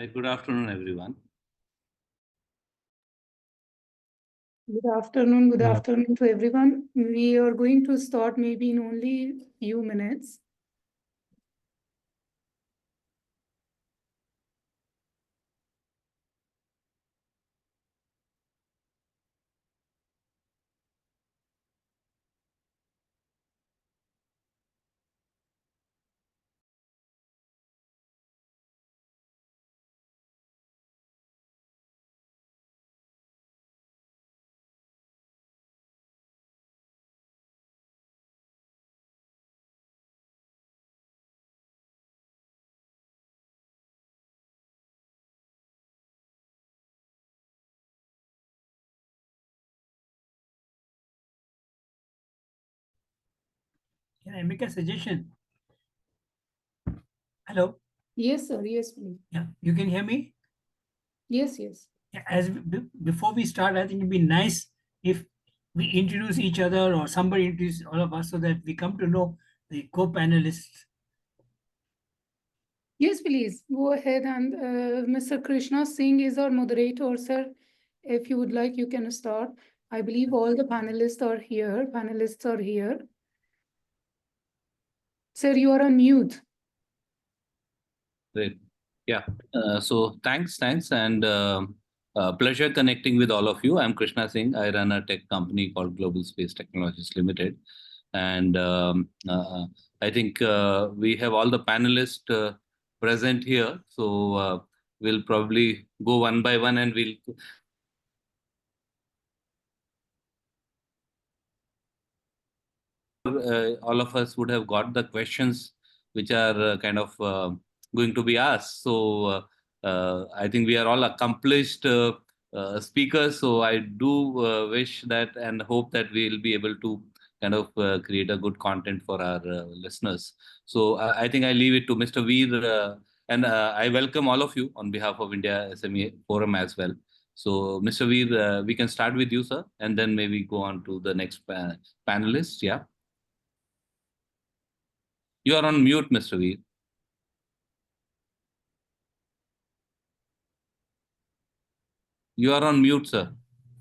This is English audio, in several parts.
Good afternoon, everyone. Good afternoon to everyone. We are going to start maybe in only few minutes. Can I make a suggestion? Hello? Yes, sir. Yes, please. Yeah, you can hear me? Yes. Yeah, before we start, I think it'd be nice if we introduce each other or somebody introduce all of us so that we come to know the co-panelists. Yes, please. Go ahead and Mr. Krishna Singh is our moderator, sir. If you would like, you can start. I believe all the panelists are here. Sir, you are on mute. Great. Yeah. So thanks, and pleasure connecting with all of you. I'm Krishna Singh. I run a tech company called Global Space Technologies Limited, and I think we have all the panelists present here. So we'll probably go one by one, and we'll. All of us would have got the questions which are kind of going to be asked. So I think we are all accomplished speakers. So I do wish that and hope that we'll be able to kind of create a good content for our listeners. So I think I leave it to Mr. Veer, and I welcome all of you on behalf of India SME Forum as well. So, Mr. Veer, we can start with you, sir, and then maybe go on to the next panelist. Yeah. You are on mute, Mr. Veer. You are on mute, sir.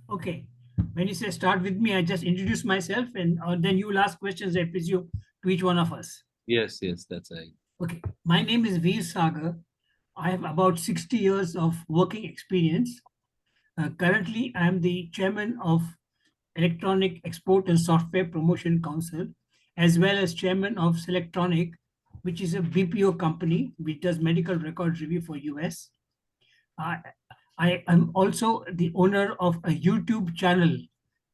Okay. When you say start with me, I just introduce myself and then you will ask questions, I presume, to each one of us. Yes, that's right. Okay. My name is Veer Sagar. I have about 60 years of working experience. Currently, I am the chairman of Electronic Export and Software Promotion Council, as well as chairman of Selectronic, which is a BPO company which does medical record review for US. I am also the owner of a YouTube channel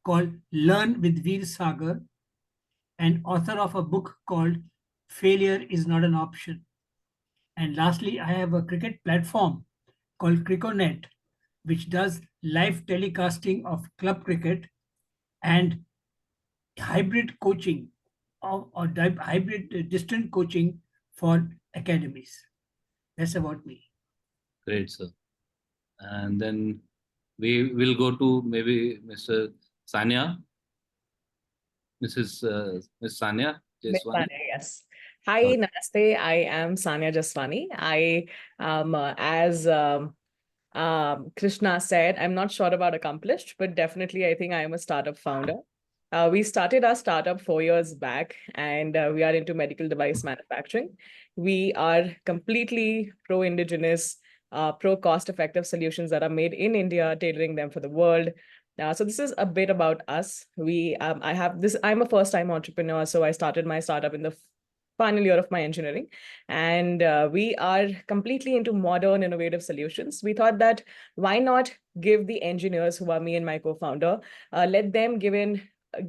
called Learn with Veer Sagar and author of a book called Failure is Not an Option. And lastly, I have a cricket platform called Criconet, which does live telecasting of club cricket and hybrid coaching or hybrid distant coaching for academies. That's about me. Great, sir. And then we will go to maybe Mr. Saniya. Miss Saniya Jeswani. Yes. Hi, Namaste. I am Saniya Jeswani. As Krishna said, I'm not sure about accomplished, but definitely I think I am a startup founder. We started our startup 4 years back, and we are into medical device manufacturing. We are completely pro-indigenous, pro-cost-effective solutions that are made in India, tailoring them for the world. So this is a bit about us. I'm a first-time entrepreneur, so I started my startup in the final year of my engineering, and we are completely into modern, innovative solutions. We thought that why not give the engineers, who are me and my co-founder, let them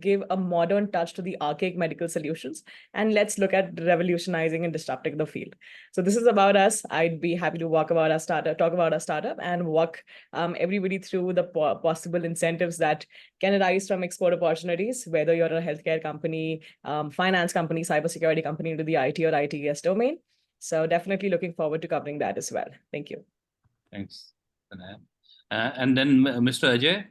give a modern touch to the archaic medical solutions, and let's look at revolutionizing and disrupting the field. So this is about us. I'd be happy to talk about our startup and walk everybody through the possible incentives that can arise from export opportunities, whether you're a healthcare company, finance company, cybersecurity company into the IT or ITS domain. So definitely looking forward to covering that as well. Thank you. Thanks. And then Mr. Ajay.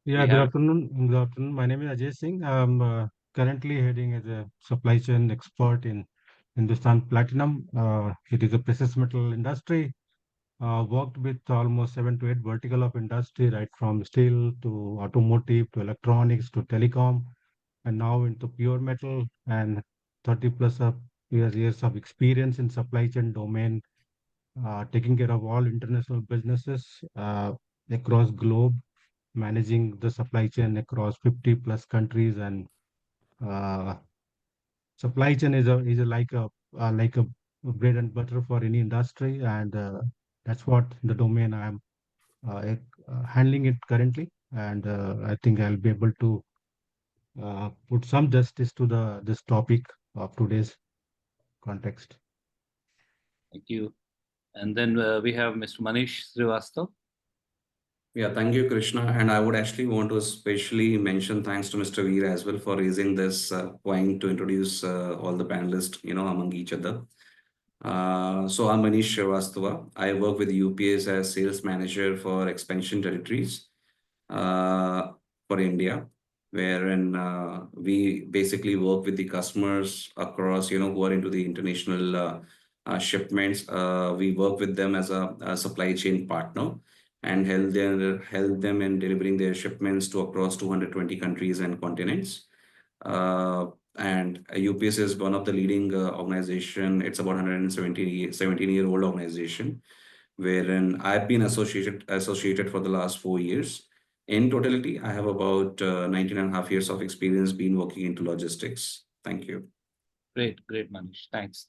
Good afternoon. Good afternoon. My name is Ajay Singh. I'm currently heading as a supply chain expert in Hindustan Platinum. It is a precious metal industry. worked with almost 7 to 8 vertical of industry, right from steel to automotive to electronics to telecom, and now into pure metal, and 30 plus of years of experience in supply chain domain, taking care of all international businesses across globe, managing the supply chain across 50 plus countries, and uh, supply chain is like a bread and butter for any industry, and that's what the domain I am handling it currently, and I think I'll be able to put some justice to the this topic of today's context. Thank you. And then we have Mr. Manish Srivastava. Yeah, thank you, Krishna. And I would actually want to especially mention thanks to Mr. Veer as well for raising this point to introduce all the panelists, among each other. So I'm Manish Srivastava. I work with UPS as sales manager for expansion territories uh, for India, wherein we basically work with the customers across, who are into the international shipments. We work with them as a supply chain partner and help them in delivering their shipments to across 220 countries and continents. And UPS is one of the leading organization. It's about 17-year-old organization, wherein I've been associated for the last 4 years. In totality, I have about 19 and a half years of experience being working into logistics. Thank you. Great, Manish. Thanks.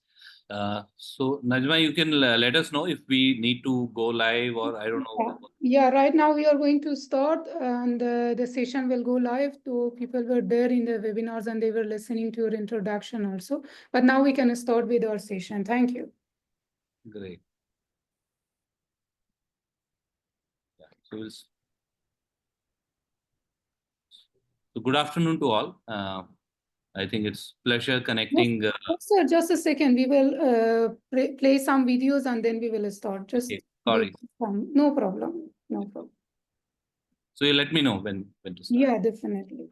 So Najma, you can let us know if we need to go live or I don't know. Yeah, right now we are going to start and the session will go live. So people were there in the webinars and they were listening to your introduction also. But now we can start with our session. Thank you. Great. Yeah, so good afternoon to all. I think it's pleasure connecting. Sir, just a second. We will play some videos and then we will start. Just sorry. No problem. No problem. So you let me know when to start. Yeah, definitely.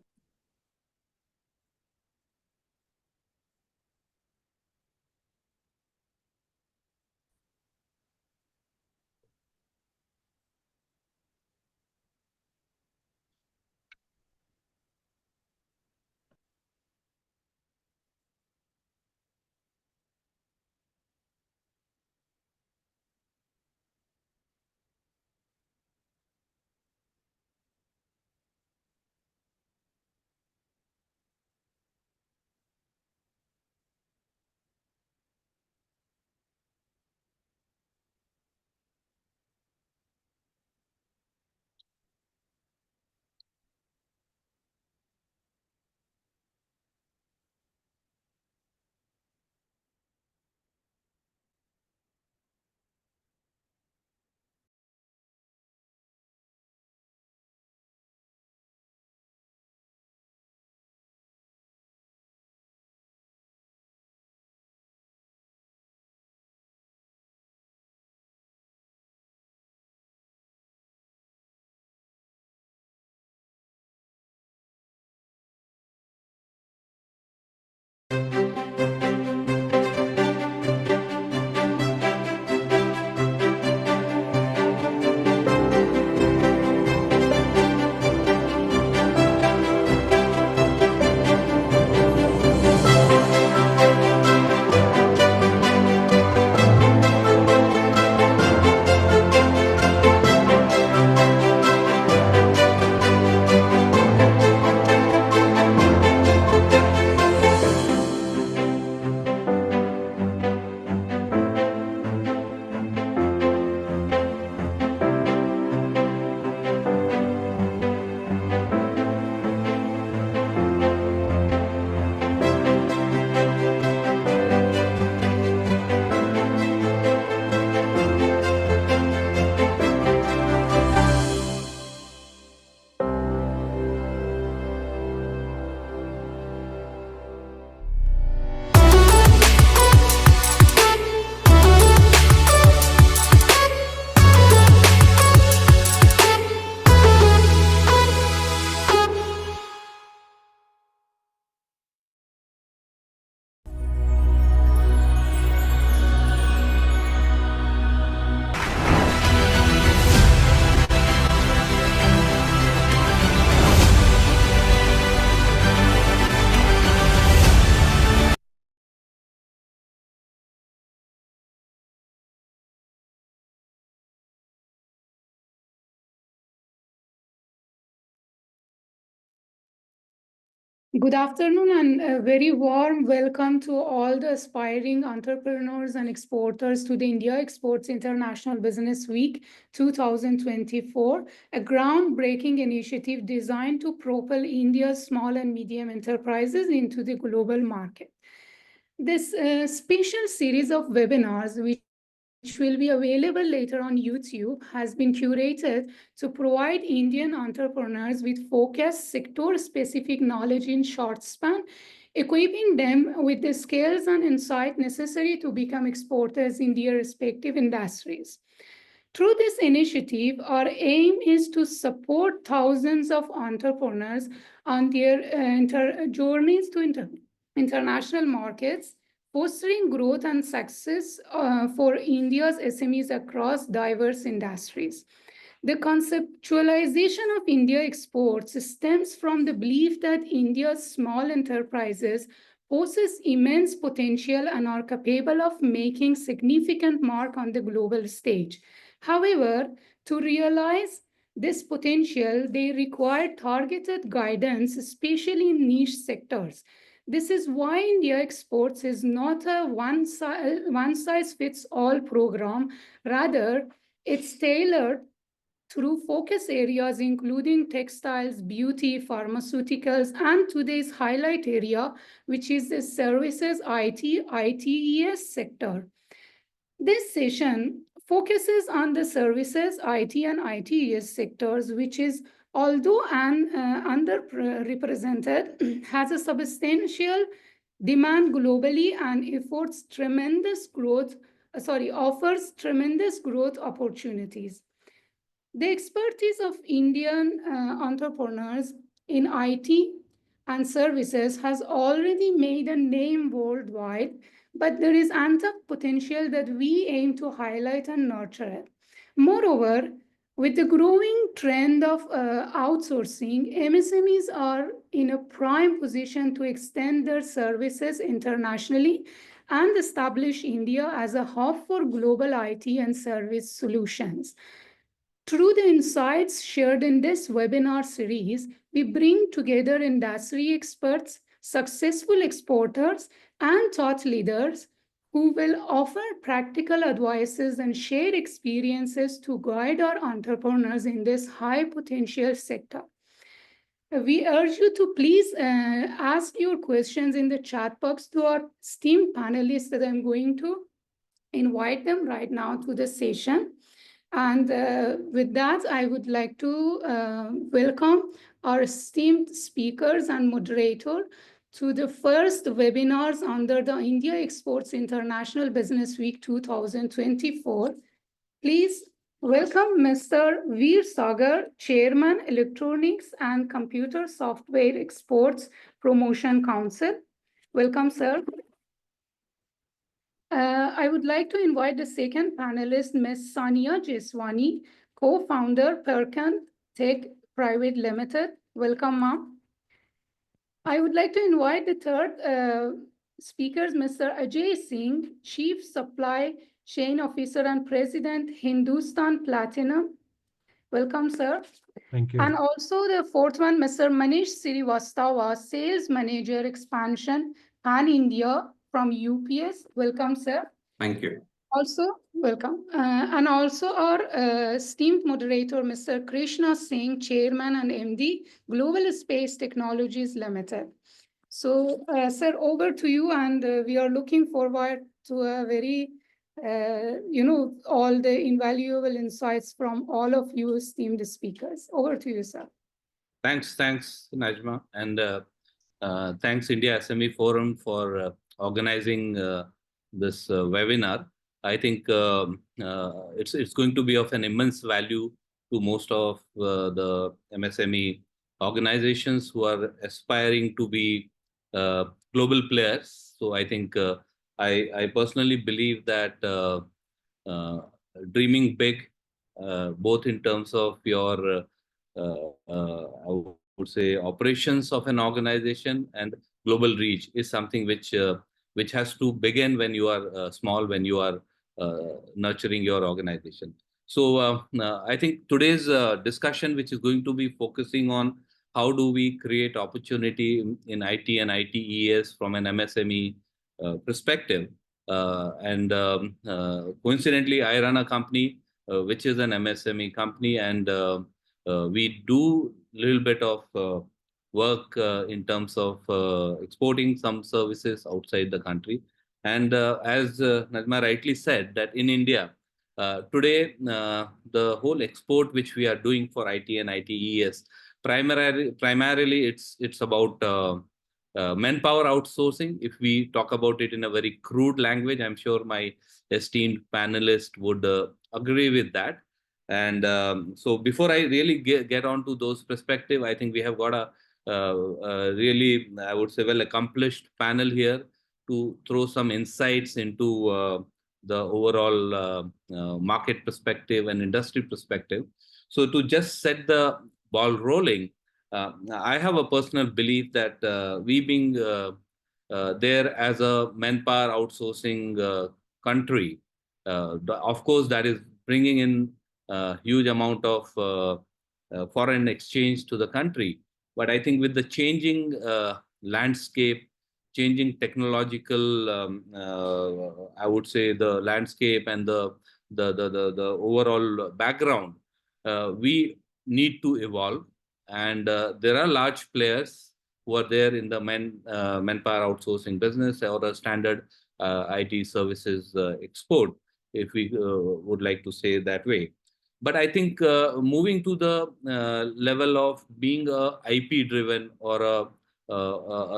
Good afternoon and a very warm welcome to all the aspiring entrepreneurs and exporters to the India Exports International Business Week 2024, a groundbreaking initiative designed to propel India's small and medium enterprises into the global market. This special series of webinars, which will be available later on YouTube, has been curated to provide Indian entrepreneurs with focused sector-specific knowledge in short span, equipping them with the skills and insight necessary to become exporters in their respective industries. Through this initiative, our aim is to support thousands of entrepreneurs on their journeys to international markets, fostering growth and success for India's SMEs across diverse industries. The conceptualization of India exports stems from the belief that India's small enterprises possess immense potential and are capable of making significant mark on the global stage. However, to realize this potential, they require targeted guidance, especially in niche sectors. This is why India Exports is not a one-size-fits-all program. Rather, it's tailored through focus areas including textiles, beauty, pharmaceuticals, and today's highlight area, which is the services, ITES sector. This session focuses on the services, IT and ITES sectors, which is, although underrepresented, has a substantial demand globally and offers tremendous growth opportunities. The expertise of Indian entrepreneurs in IT and services has already made a name worldwide, but there is untapped potential that we aim to highlight and nurture. Moreover, with the growing trend of outsourcing, MSMEs are in a prime position to extend their services internationally and establish India as a hub for global IT and service solutions. Through the insights shared in this webinar series, we bring together industry experts, successful exporters, and thought leaders who will offer practical advices and share experiences to guide our entrepreneurs in this high potential sector. We urge you to please ask your questions in the chat box to our esteemed panelists that I'm going to invite them right now to the session. And with that, I would like to welcome our esteemed speakers and moderator to the first webinars under the India Exports International Business Week 2024. Please welcome Mr. Veer Sagar, Chairman, Electronics and Computer Software Exports Promotion Council. Welcome, sir. I would like to invite the second panelist, Ms. Saniya Jeswani, co-founder, Perkant Tech Private Limited. Welcome, ma'am. I would like to invite the third speaker, Mr. Ajay Singh, Chief Supply Chain Officer and President, Hindustan Platinum. Welcome, sir. Thank you. And also the fourth one, Mr. Manish Srivastava, Sales Manager Expansion Pan India from UPS. Welcome, sir. Thank you. Also, welcome. And also our esteemed moderator, Mr. Krishna Singh, Chairman and MD, Global Space Technologies Limited. So, sir, over to you. And we are looking forward to a very, all the invaluable insights from all of you esteemed speakers. Over to you, sir. Thanks, Najma. And thanks, India SME Forum, for organizing this webinar. I think it's going to be of an immense value to most of the MSME organizations who are aspiring to be global players. So I think I personally believe that dreaming big, both in terms of your I would say operations of an organization and global reach, is something which has to begin when you are small, when you are nurturing your organization. So I think today's discussion, which is going to be focusing on how do we create opportunity in IT and ITES from an MSME perspective. Coincidentally, I run a company which is an MSME company, and we do a little bit of work in terms of exporting some services outside the country. And as Najma rightly said, that in India, today, the whole export which we are doing for IT and ITES, primarily it's about manpower outsourcing. If we talk about it in a very crude language, I'm sure my esteemed panelist would agree with that. And so before I really get on to those perspective, I think we have got a really, I would say, well accomplished panel here to throw some insights into the overall market perspective and industry perspective. So to just set the ball rolling, I have a personal belief that we being there as a manpower outsourcing country, of course, that is bringing in a huge amount of foreign exchange to the country. But I think with the changing landscape, changing technological, I would say, the landscape and the overall background, we need to evolve. And there are large players who are there in the manpower outsourcing business or a standard IT services export, if we would like to say that way. But I think moving to the level of being a IP driven or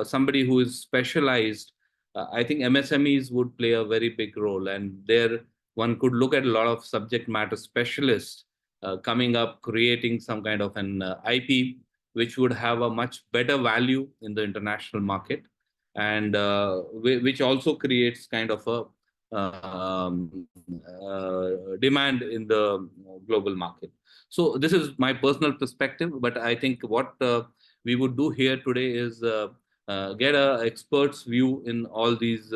somebody who is specialized, I think MSMEs would play a very big role. And there one could look at a lot of subject matter specialists coming up, creating some kind of an IP, which would have a much better value in the international market, and which also creates kind of a demand in the global market. So this is my personal perspective, but I think what we would do here today is get an expert's view in all these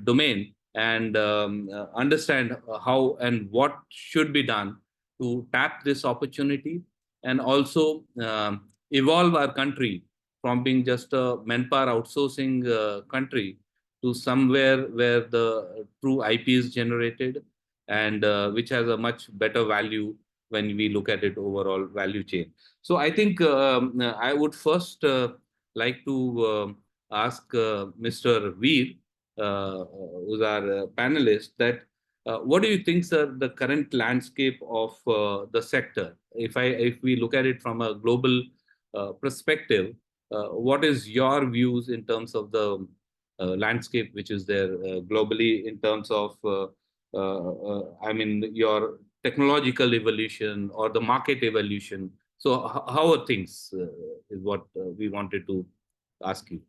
domain, and understand how and what should be done to tap this opportunity, and also evolve our country from being just a manpower outsourcing country to somewhere where the true IP is generated, and which has a much better value when we look at it overall value chain. So I think I would first like to ask Mr. Veer, who's our panelist, that what do you think, sir, the current landscape of the sector? If we look at it from a global perspective, what is your views in terms of the landscape which is there globally in terms of, I mean, your technological evolution or the market evolution? So how are things is what we wanted to ask you.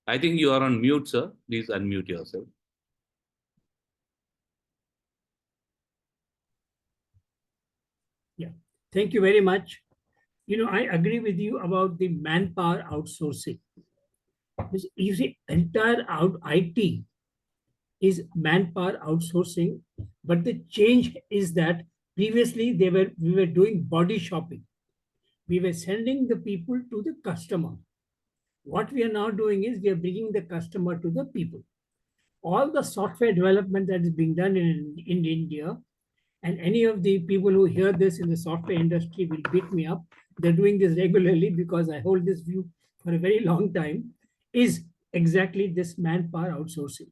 I think you are on mute, sir. Please unmute yourself. Yeah, thank you very much. You know, I agree with you about the manpower outsourcing. You see, entire IT is manpower outsourcing, but the change is that previously we were doing body shopping. We were sending the people to the customer. What we are now doing is we are bringing the customer to the people. All the software development that is being done in India, and any of the people who hear this in the software industry will beat me up. They're doing this regularly because I hold this view for a very long time, is exactly this manpower outsourcing.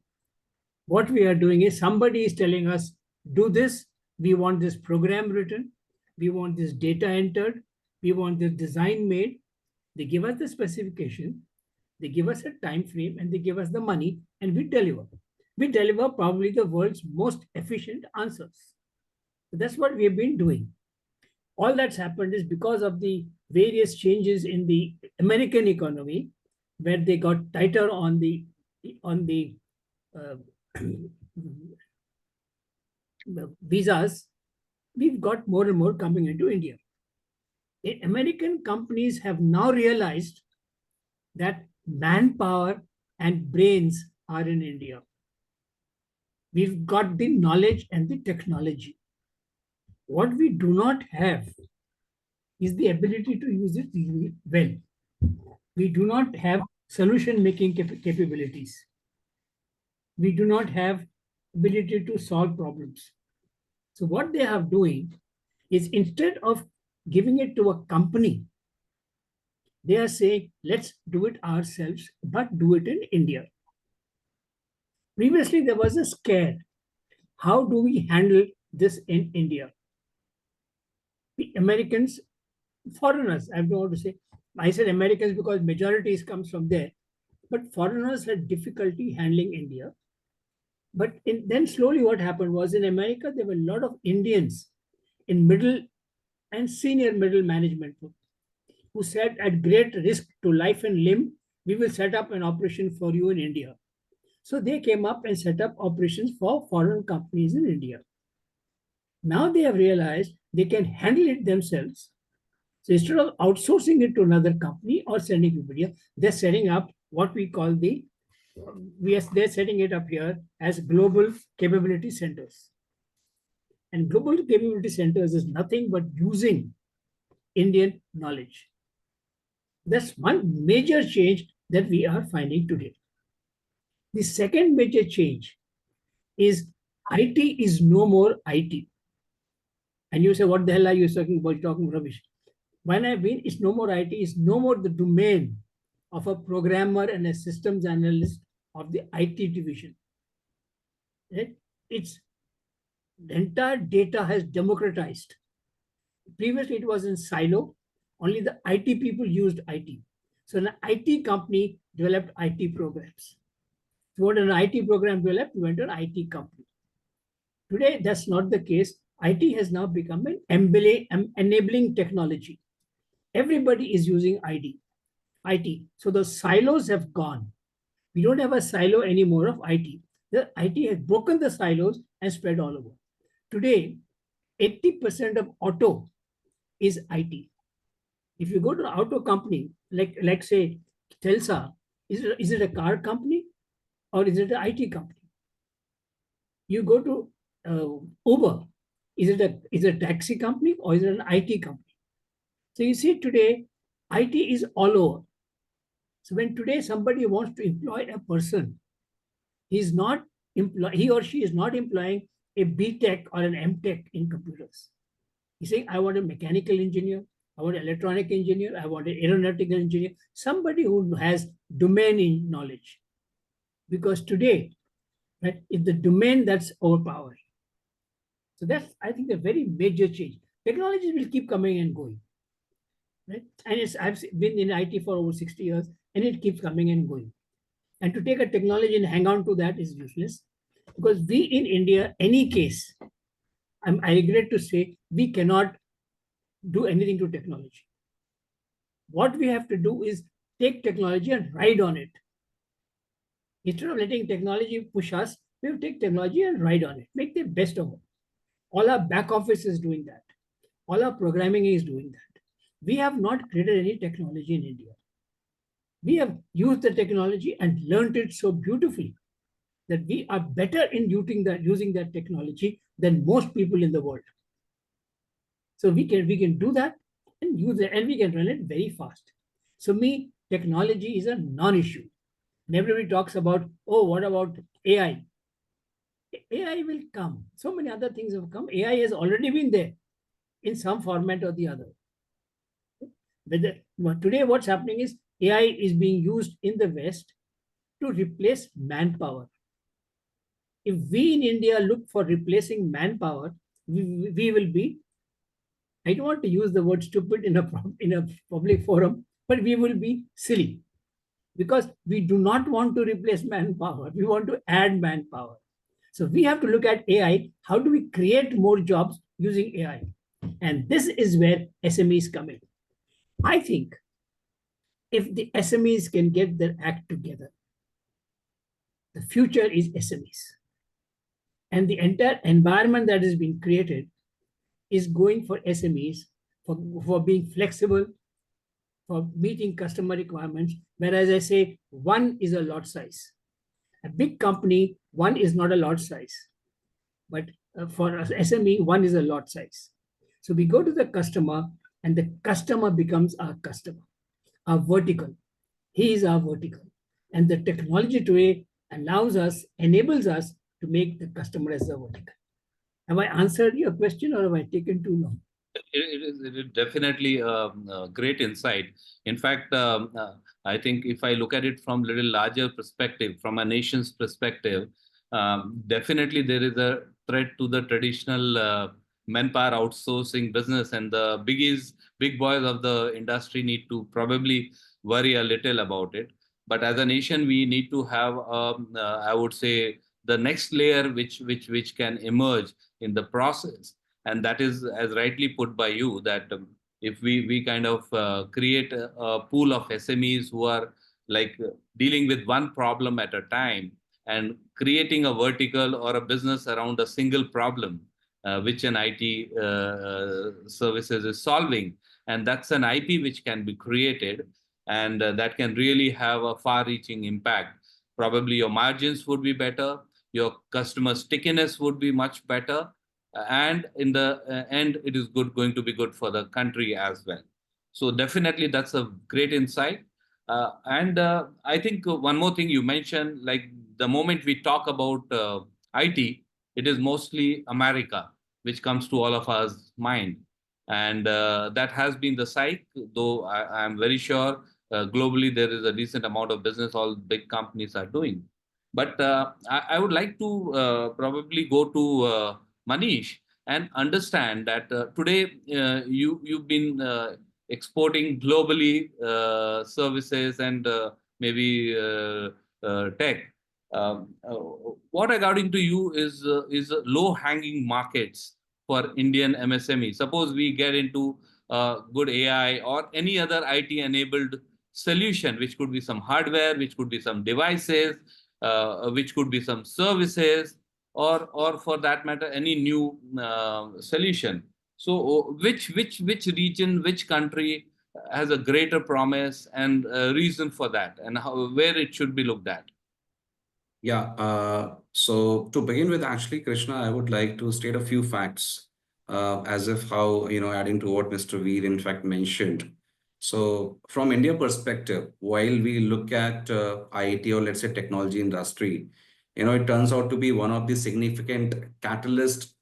What we are doing is somebody is telling us, do this, we want this program written, we want this data entered, we want this design made. They give us the specification, they give us a time frame, and they give us the money, and we deliver. We deliver probably the world's most efficient answers. So that's what we have been doing. All that's happened is because of the various changes in the American economy, where they got tighter on the visas. We've got more and more coming into India. American companies have now realized that manpower and brains are in India. We've got the knowledge and the technology. What we do not have is the ability to use it well. We do not have solution-making capabilities. We do not have ability to solve problems. So what they are doing is, instead of giving it to a company, they are saying, let's do it ourselves, but do it in India. Previously, there was a scare. How do we handle this in India? The Americans, foreigners, I don't want to say, I said Americans because majorities comes from there, but foreigners had difficulty handling India. But then slowly what happened was, in America, there were a lot of Indians in middle and senior middle management who said, at great risk to life and limb, we will set up an operation for you in India. So they came up and set up operations for foreign companies in India. Now they have realized they can handle it themselves. So instead of outsourcing it to another company or sending people here, they're setting up what we call they're setting it up here as global capability centers. And global capability centers is nothing but using Indian knowledge. That's one major change that we are finding today. The second major change is IT is no more IT. And you say, what the hell are you talking about? You're talking rubbish. When I mean it's no more IT, it's no more the domain of a programmer and a systems analyst of the IT division. Right? It's the entire data has democratized. Previously, it was in silo. Only the IT people used IT. So an IT company developed IT programs. So what an IT program developed, we went to an IT company. Today, that's not the case. IT has now become an enabling technology. Everybody is using IT. So the silos have gone. We don't have a silo anymore of IT. The IT has broken the silos and spread all over. Today, 80% of auto is IT. If you go to an auto company, like say Telsa, is it a car company or is it an IT company? You go to Uber, is it a taxi company or is it an IT company? So you see today, IT is all over. So when today somebody wants to employ a person, he or she is not employing a BTech or an MTech in computers. He's saying, I want a mechanical engineer, I want an electronic engineer, I want an aeronautical engineer, somebody who has domain knowledge. Because today, right, it's the domain that's overpowering. So that's, I think, a very major change. Technologies will keep coming and going. Right? And I've been in IT for over 60 years, and it keeps coming and going. And to take a technology and hang on to that is useless, because we in India, any case, I regret to say, we cannot do anything to technology. What we have to do is take technology and ride on it. Instead of letting technology push us, we have to take technology and ride on it, make the best of it. All our back office is doing that. All our programming is doing that. We have not created any technology in India. We have used the technology and learned it so beautifully that we are better in using that technology than most people in the world. So we can do that and use it, and we can run it very fast. So technology is a non-issue. And everybody talks about, oh, what about AI? AI will come. So many other things have come. AI has already been there in some format or the other. But today what's happening is AI is being used in the West to replace manpower. If we in India look for replacing manpower, we will be, I don't want to use the word stupid in a public forum, but we will be silly, because we do not want to replace manpower. We want to add manpower. So we have to look at AI. How do we create more jobs using AI? And this is where SMEs come in. I think if the SMEs can get their act together, the future is SMEs. And the entire environment that is being created is going for SMEs, for being flexible, for meeting customer requirements. Whereas I say one is a lot size. A big company, one is not a lot size. But for SME, one is a lot size. So we go to the customer and the customer becomes our customer, our vertical. He is our vertical. And the technology today enables us to make the customer as a vertical. Have I answered your question or have I taken too long? It is definitely a great insight. In fact, I think if I look at it from a little larger perspective, from a nation's perspective, definitely there is a threat to the traditional manpower outsourcing business, and the big boys of the industry need to probably worry a little about it. But as a nation, we need to have, I would say, the next layer which can emerge in the process, and that is, as rightly put by you, that if we kind of create a pool of SMEs who are like dealing with one problem at a time and creating a vertical or a business around a single problem, which an IT services is solving, and that's an IP which can be created, and that can really have a far-reaching impact. Probably your margins would be better, your customer stickiness would be much better, and in the end, it is going to be good for the country as well. So definitely, that's a great insight. And I think one more thing you mentioned, like the moment we talk about IT, it is mostly America, which comes to all of us mind. And that has been the site, though I'm very sure globally there is a decent amount of business all big companies are doing. But I would like to probably go to Manish and understand that today you've been exporting globally services and maybe tech. What according to you is low hanging markets for Indian MSME? Suppose we get into good AI or any other IT enabled solution, which could be some hardware, which could be some devices, which could be some services, or for that matter, any new solution. So, which region, which country has a greater promise and reason for that, and where it should be looked at? Yeah, so to begin with, actually, Krishna, I would like to state a few facts, as if how, adding to what Mr. Veer in fact mentioned. So from India perspective, while we look at IT, or let's say technology industry, it turns out to be one of the significant catalyst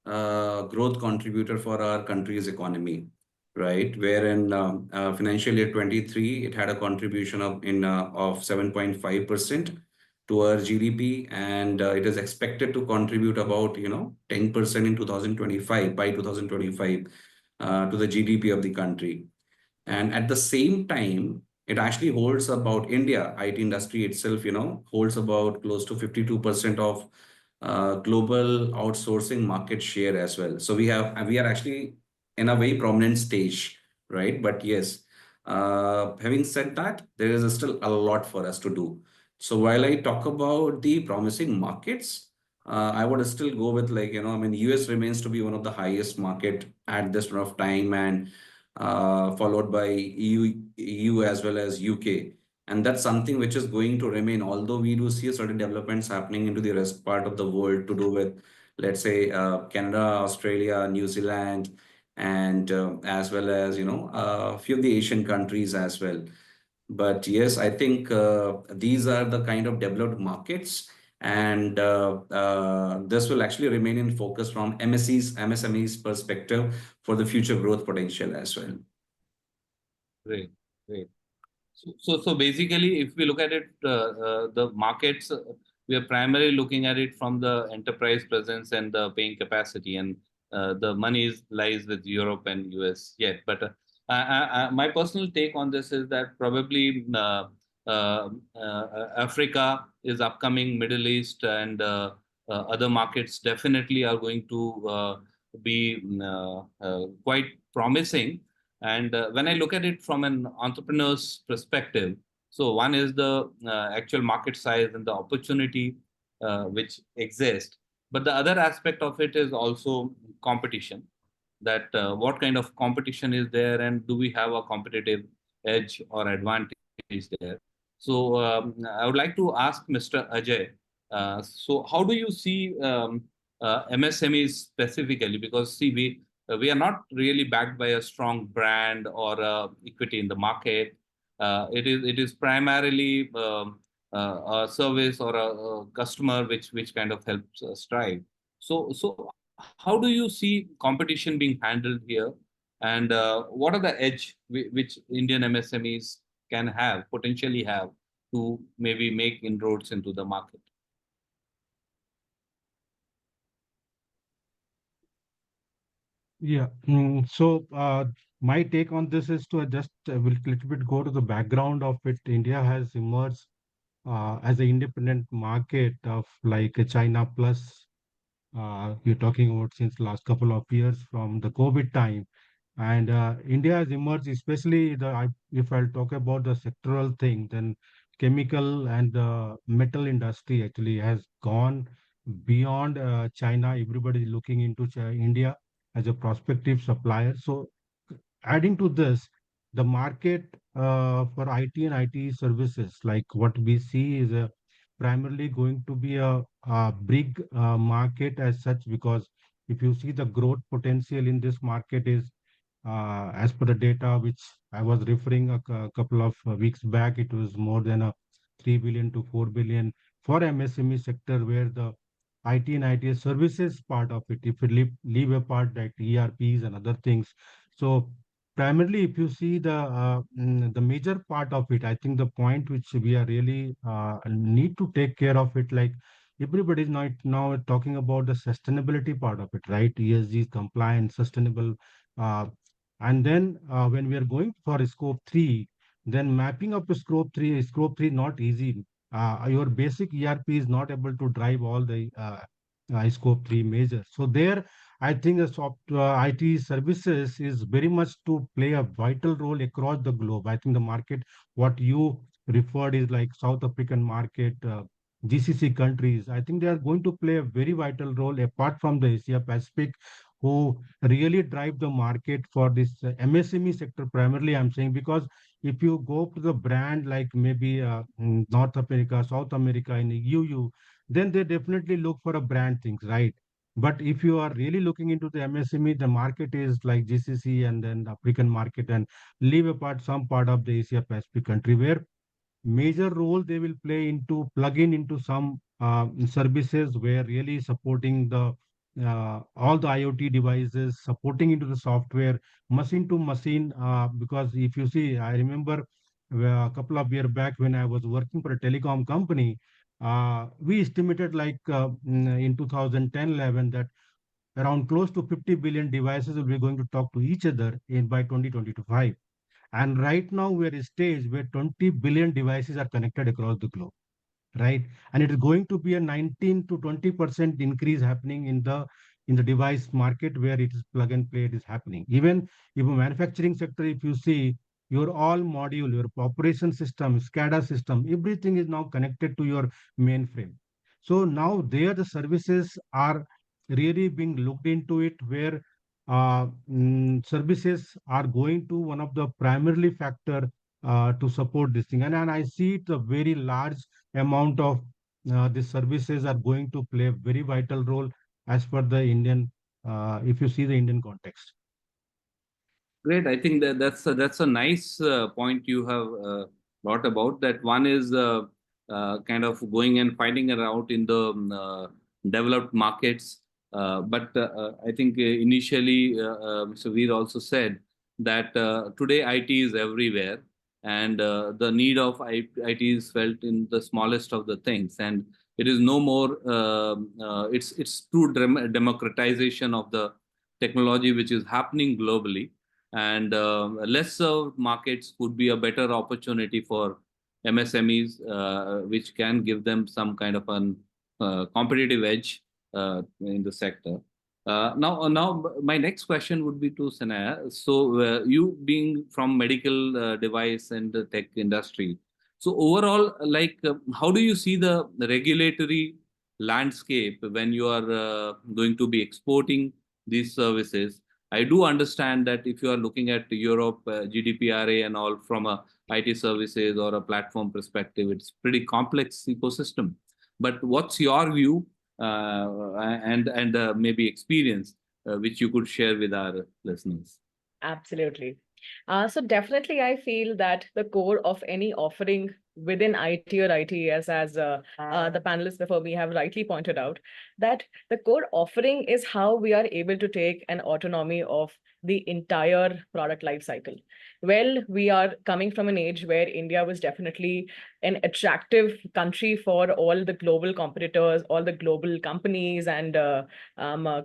growth contributor for our country's economy, right? Where in financial year 23, it had a contribution of 7.5% to our GDP, and it is expected to contribute about 10% in 2025, by 2025, to the GDP of the country. And at the same time, it actually holds about India IT industry itself, holds about close to 52% of global outsourcing market share as well. So we are actually in a very prominent stage, right? But yes, having said that, there is still a lot for us to do. So while I talk about the promising markets, I would still go with US remains to be one of the highest market at this point of time, and followed by EU as well as UK. And that's something which is going to remain, although we do see certain developments happening into the rest part of the world to do with, let's say, Canada, Australia, New Zealand, and as well as, a few of the Asian countries as well. But yes, I think these are the kind of developed markets, and this will actually remain in focus from MSMEs perspective for the future growth potential as well. Great, great. So basically, if we look at it, the markets, we are primarily looking at it from the enterprise presence and the paying capacity, and the money lies with Europe and US yet. But my personal take on this is that probably Africa is upcoming, Middle East and other markets definitely are going to be quite promising. And when I look at it from an entrepreneur's perspective, so one is the actual market size and the opportunity which exists. But the other aspect of it is also competition, that what kind of competition is there, and do we have a competitive edge or advantage there? So I would like to ask Mr. Ajay, so how do you see MSMEs specifically? Because see, we are not really backed by a strong brand or equity in the market. It is primarily a service or a customer which kind of helps us thrive. So how do you see competition being handled here, and what are the edge which Indian MSMEs can have potentially have to maybe make inroads into the market? Yeah. So my take on this is to just will little bit go to the background of it. India has emerged as an independent market of like a China plus. We're talking about since last couple of years from the COVID time, and India has emerged, especially if I'll talk about the sectoral thing, then chemical and the metal industry actually has gone beyond China. Everybody is looking into India as a prospective supplier. So adding to this, the market for IT and IT services, like what we see is primarily going to be a big market as such, because if you see the growth potential in this market is, as per the data which I was referring a couple of weeks back, it was more than a 3 billion to 4 billion for MSME sector, where the IT and IT services part of it, if you leave apart like ERPs and other things. So primarily, if you see the major part of it, I think the point which we are really need to take care of it, like everybody is now talking about the sustainability part of it, right? ESG compliance, sustainable, uh, and then when we are going for scope three, then mapping up to scope three not easy. Your basic ERP is not able to drive all the scope three measures. So there I think the IT services is very much to play a vital role across the globe. I think the market, what you referred is like South African market, GCC countries. I think they are going to play a very vital role apart from the Asia Pacific, who really drive the market for this MSME sector primarily. I'm saying because if you go to the brand like maybe North America, South America, and EU, then they definitely look for a brand things, right? But if you are really looking into the MSME, the market is like GCC and then the African market, and leave apart some part of the Asia Pacific country, where major role they will play into plug in into some services where really supporting the all the IoT devices, supporting into the software, machine to machine. Because if you see, I remember a couple of years back when I was working for a telecom company, we estimated like in 2010-11 that around close to 50 billion devices will be going to talk to each other in by 2025. And right now we're at a stage where 20 billion devices are connected across the globe, right? And it is going to be a 19 to 20% increase happening in the device market, where it is plug and play, it is happening. Even if a manufacturing sector, if you see your all module, your operation system, SCADA system, everything is now connected to your mainframe. So now there the services are really being looked into it, where services are going to one of the primarily factor to support this thing. And I see it a very large amount of these services are going to play a very vital role as per the Indian, if you see the Indian context. Great. I think that's a nice point you have brought about. That one is kind of going and finding it out in the developed markets. But I think initially Mr. Veer also said that today IT is everywhere, and the need of IT is felt in the smallest of the things, and it is no more. It's true democratization of the technology which is happening globally, and less served markets could be a better opportunity for MSMEs, which can give them some kind of an competitive edge in the sector. Now, my next question would be to Saniya. So, you being from medical device and the tech industry, so overall, like, how do you see the regulatory landscape when you are going to be exporting these services? I do understand that if you are looking at Europe, GDPR and all from a IT services or a platform perspective, it's pretty complex ecosystem. But what's your view and maybe experience which you could share with our listeners. Absolutely. So definitely, I feel that the core of any offering within IT or ITES, as the panelists before me have rightly pointed out, that the core offering is how we are able to take an autonomy of the entire product life cycle. Well, we are coming from an age where India was definitely an attractive country for all the global competitors, all the global companies and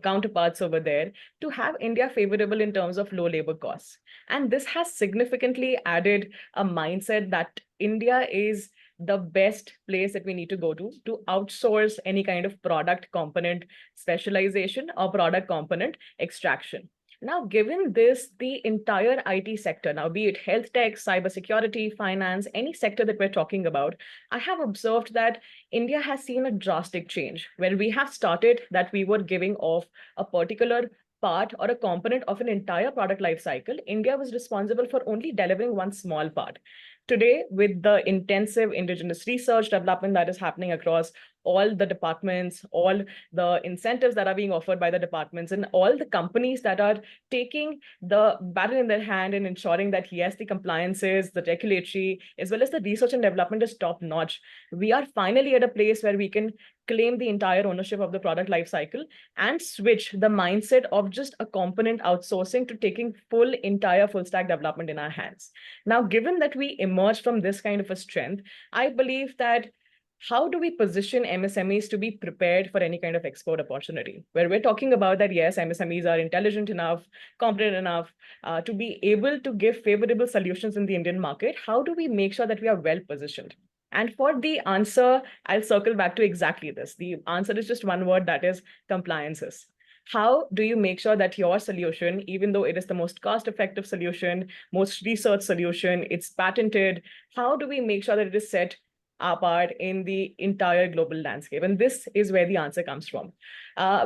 counterparts over there, to have India favorable in terms of low labor costs. And this has significantly added a mindset that India is the best place that we need to go to outsource any kind of product component specialization or product component extraction. Now, given this, the entire IT sector, now be it health tech, cybersecurity, finance, any sector that we're talking about, I have observed that India has seen a drastic change where we have started that we were giving off a particular part or a component of an entire product life cycle. India was responsible for only delivering one small part. Today, with the intensive indigenous research development that is happening across all the departments, all the incentives that are being offered by the departments, and all the companies that are taking the battle in their hand and ensuring that, yes, the compliances, the regulatory, as well as the research and development is top notch. We are finally at a place where we can claim the entire ownership of the product life cycle and switch the mindset of just a component outsourcing to taking full stack development in our hands. Now, given that we emerge from this kind of a strength, I believe that how do we position MSMEs to be prepared for any kind of export opportunity? Where we're talking about that, yes, MSMEs are intelligent enough, competent enough to be able to give favorable solutions in the Indian market. How do we make sure that we are well positioned? And for the answer, I'll circle back to exactly this. The answer is just one word, that is compliances. How do you make sure that your solution, even though it is the most cost-effective solution, most research solution, it's patented, how do we make sure that it is set apart in the entire global landscape? And this is where the answer comes from.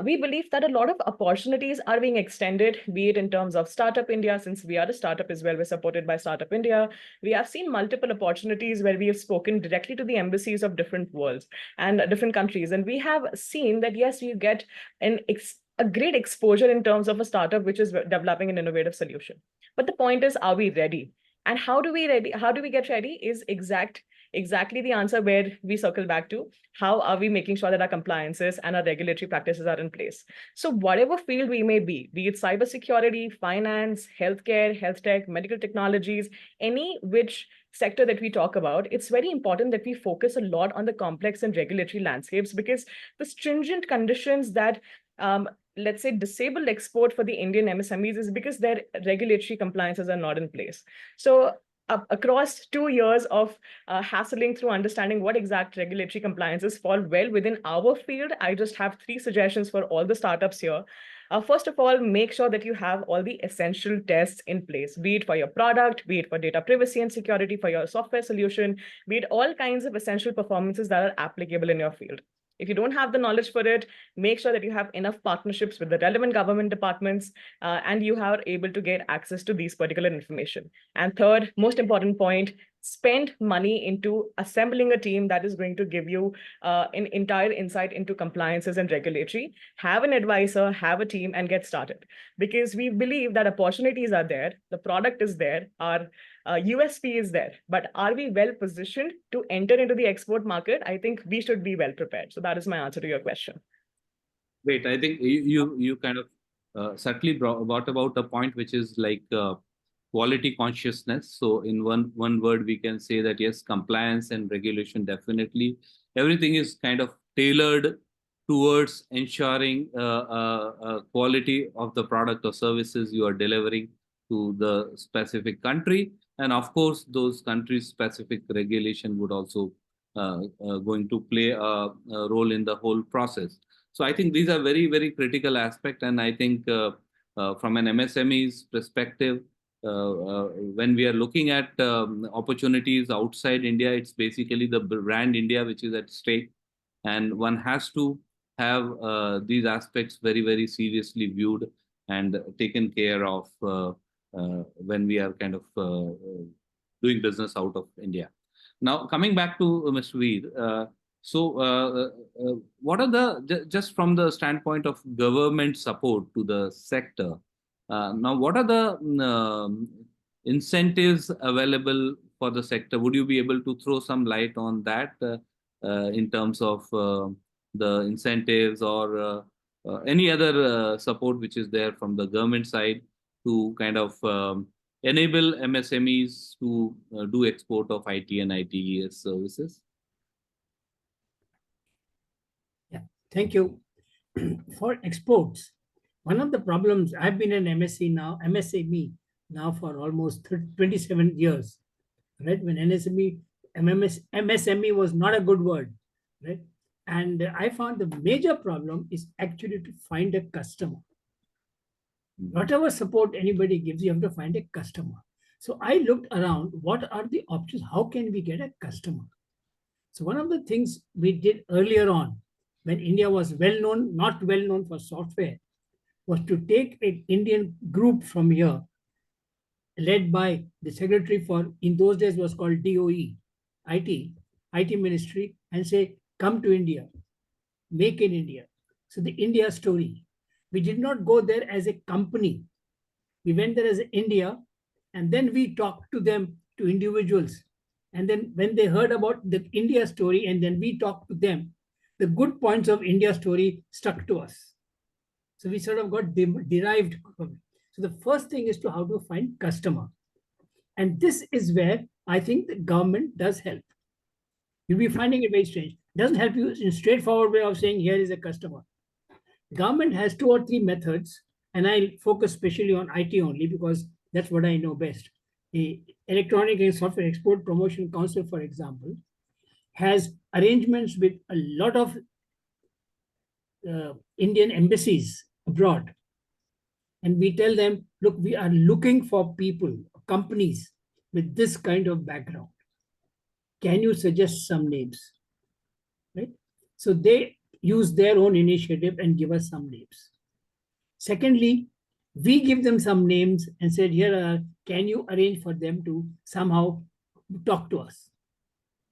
We believe that a lot of opportunities are being extended, be it in terms of Startup India, since we are a startup as well, we're supported by Startup India. We have seen multiple opportunities where we have spoken directly to the embassies of different worlds and different countries. And we have seen that, yes, you get a great exposure in terms of a startup which is developing an innovative solution. But the point is, are we ready? And how do we get ready is exactly the answer where we circle back to. How are we making sure that our compliances and our regulatory practices are in place? So whatever field we may be it cybersecurity, finance, healthcare, health tech, medical technologies, any which sector that we talk about, it's very important that we focus a lot on the complex and regulatory landscapes, because the stringent conditions that let's say disable export for the Indian MSMEs is because their regulatory compliances are not in place. So across 2 years of hassling through understanding what exact regulatory compliances fall well within our field, I just have 3 suggestions for all the startups here. First of all, make sure that you have all the essential tests in place, be it for your product, be it for data privacy and security, for your software solution, be it all kinds of essential performances that are applicable in your field. If you don't have the knowledge for it, make sure that you have enough partnerships with the relevant government departments and you are able to get access to these particular information. And third, most important point, spend money into assembling a team that is going to give you an entire insight into compliances and regulatory. Have an advisor, have a team, and get started. Because we believe that opportunities are there, the product is there, our USP is there, but are we well positioned to enter into the export market? I think we should be well prepared. So that is my answer to your question. Great. I think you kind of subtly brought about a point which is like quality consciousness. So in one word, we can say that yes, compliance and regulation, definitely everything is kind of tailored towards ensuring quality of the product or services you are delivering to the specific country. And of course, those countries' specific regulation would also going to play a role in the whole process. So I think these are very, very critical aspect. And I think from an MSME's perspective, when we are looking at opportunities outside India, it's basically the brand India which is at stake. And one has to have these aspects very, very seriously viewed and taken care of when we are kind of doing business out of India. Now, coming back to Mr. Veer, So, what are just from the standpoint of government support to the sector? Now, what are the incentives available for the sector? Would you be able to throw some light on that in terms of the incentives or any other support which is there from the government side to kind of enable MSMEs to do export of IT and ITES services? Yeah, thank you. For exports, one of the problems, I've been an MSME now for almost 27 years, right? When MSME was not a good word, right? And I found the major problem is actually to find a customer. Whatever support anybody gives, you have to find a customer. So I looked around, what are the options? How can we get a customer? So one of the things we did earlier on, when India was well known, not well known for software, was to take an Indian group from here, led by the secretary for, in those days was called DOE, IT ministry, and say, come to India, make in India. So the India story. We did not go there as a company. We went there as India, and then we talked to them, to individuals. And then when they heard about the India story, and then we talked to them, the good points of India story stuck to us. So we sort of got derived from it. So the first thing is to how to find customer. And this is where I think the government does help. You'll be finding it very strange. It doesn't help you in a straightforward way of saying, here is a customer. Government has 2 or 3 methods, and I focus especially on IT only because that's what I know best. The Electronic and Software Export Promotion Council, for example, has arrangements with a lot of Indian embassies abroad. And we tell them, look, we are looking for people, companies with this kind of background. Can you suggest some names? Right? So they use their own initiative and give us some names. Secondly, we give them some names and said, here, can you arrange for them to somehow talk to us?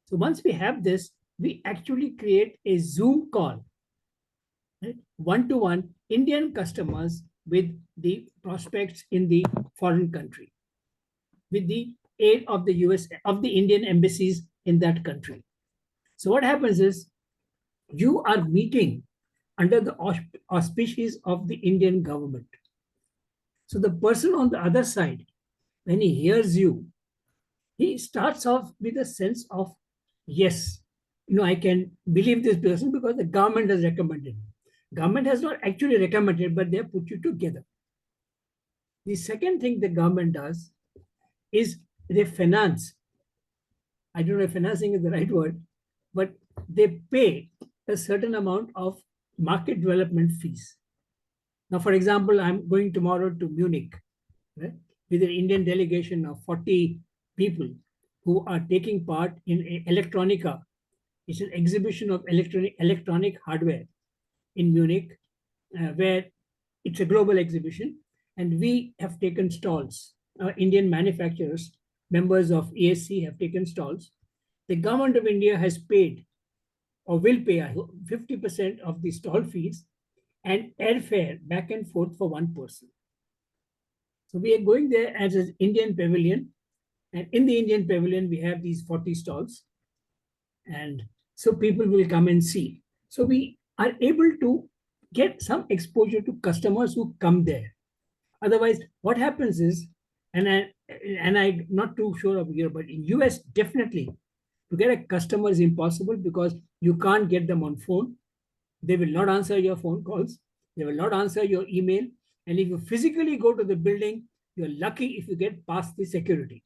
So once we have this, we actually create a Zoom call, right? One-to-one Indian customers with the prospects in the foreign country, with the aid of the US, of the Indian embassies in that country. So what happens is, you are meeting under the auspices of the Indian government. So the person on the other side, when he hears you, he starts off with a sense of, yes, I can believe this person because the government has recommended. Government has not actually recommended, but they have put you together. The second thing the government does is they finance. I don't know if financing is the right word, but they pay a certain amount of market development fees. Now, for example, I'm going tomorrow to Munich, right, with an Indian delegation of 40 people who are taking part in Electronica. It's an exhibition of electronic hardware in Munich, where it's a global exhibition. And we have taken stalls. Indian manufacturers, members of ESC, have taken stalls. The government of India has paid, or will pay, 50% of the stall fees and airfare back and forth for one person. So we are going there as an Indian pavilion. And in the Indian pavilion, we have these 40 stalls. And so people will come and see. So we are able to get some exposure to customers who come there. Otherwise, what happens is, and I'm not too sure of here, but in US, definitely, to get a customer is impossible because you can't get them on phone. They will not answer your phone calls. They will not answer your email. And if you physically go to the building, you're lucky if you get past the security.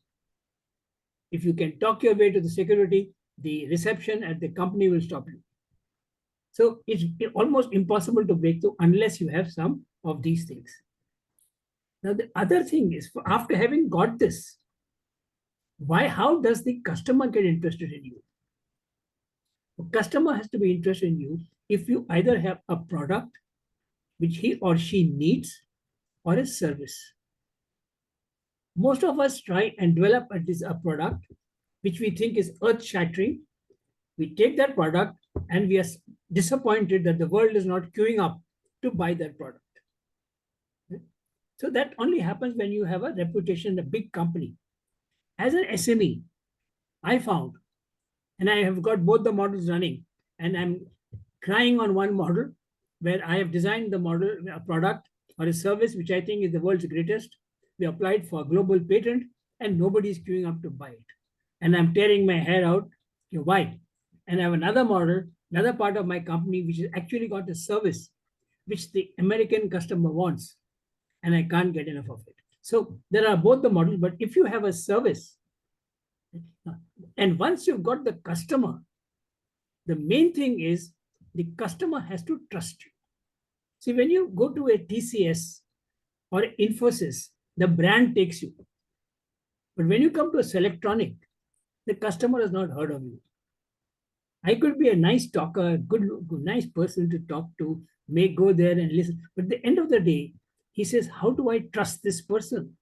If you can talk your way to the security, the reception at the company will stop you. So it's almost impossible to break through unless you have some of these things. Now, the other thing is, after having got this, how does the customer get interested in you? The customer has to be interested in you if you either have a product which he or she needs or a service. Most of us try and develop a product which we think is earth-shattering, We take that product and we are disappointed that the world is not queuing up to buy that product. So that only happens when you have a reputation in a big company. As an SME, I found, and I have got both the models running, and I'm crying on one model where I have designed the model, a product or a service which I think is the world's greatest. We applied for a global patent and nobody is queuing up to buy it. And I'm tearing my hair out. Why? And I have another model, another part of my company, which has actually got a service which the American customer wants, and I can't get enough of it. So there are both the models, but if you have a service, and once you've got the customer, the main thing is the customer has to trust you. See, when you go to a TCS or Infosys, the brand takes you. But when you come to a Selectronic, the customer has not heard of you. I could be a nice talker, good, nice person to talk to, may go there and listen. But at the end of the day, he says, how do I trust this person?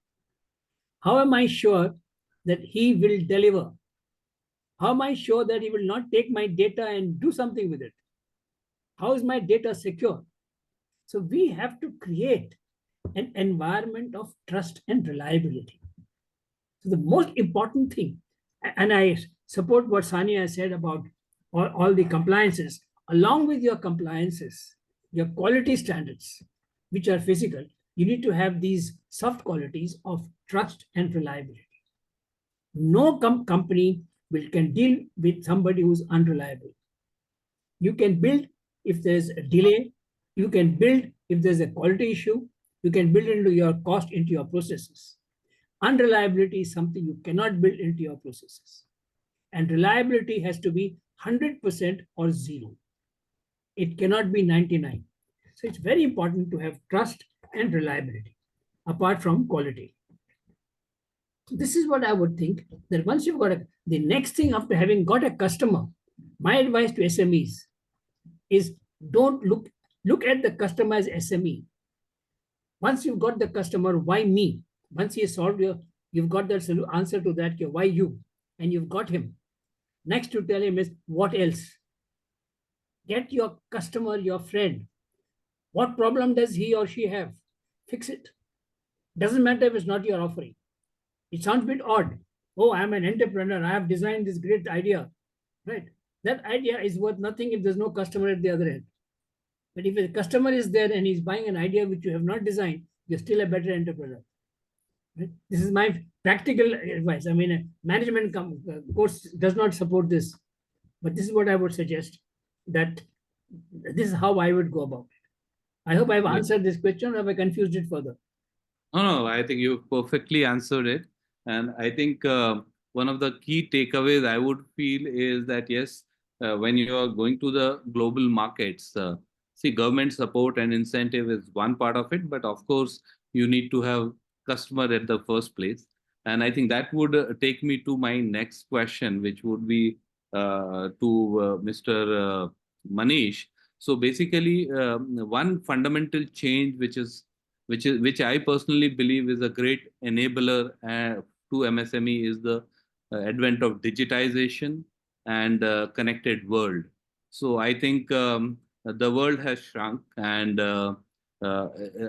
How am I sure that he will deliver? How am I sure that he will not take my data and do something with it? How is my data secure? So we have to create an environment of trust and reliability. So the most important thing, and I support what Saniya said about all the compliances, along with your compliances, your quality standards, which are physical, you need to have these soft qualities of trust and reliability. No company can deal with somebody who's unreliable. You can build if there's a delay, you can build if there's a quality issue, you can build into your cost into your processes. Unreliability is something you cannot build into your processes. And reliability has to be 100% or zero. It cannot be 99. So it's very important to have trust and reliability, apart from quality. So this is what I would think, that once you've got the next thing after having got a customer, my advice to SMEs is don't look at the customer as SME. Once you've got the customer, why me? Once he has solved you've got the answer to that, why you? And you've got him. Next to tell him is what else? Get your customer, your friend. What problem does he or she have? Fix it. Doesn't matter if it's not your offering. It sounds a bit odd. Oh, I'm an entrepreneur. I have designed this great idea. Right? That idea is worth nothing if there's no customer at the other end. But if a customer is there and he's buying an idea which you have not designed, you're still a better entrepreneur. Right? This is my practical advice. I mean, a management course does not support this, but this is what I would suggest, that this is how I would go about it. I hope I've answered this question, or have I confused it further? No, I think you perfectly answered it. And I think one of the key takeaways I would feel is that, yes, when you are going to the global markets, see, government support and incentive is one part of it, but of course, you need to have customer at the first place. And I think that would take me to my next question, which would be to Mr. Manish. So basically, one fundamental change which I personally believe is a great enabler to MSME is the advent of digitization and connected world. So I think the world has shrunk, and uh,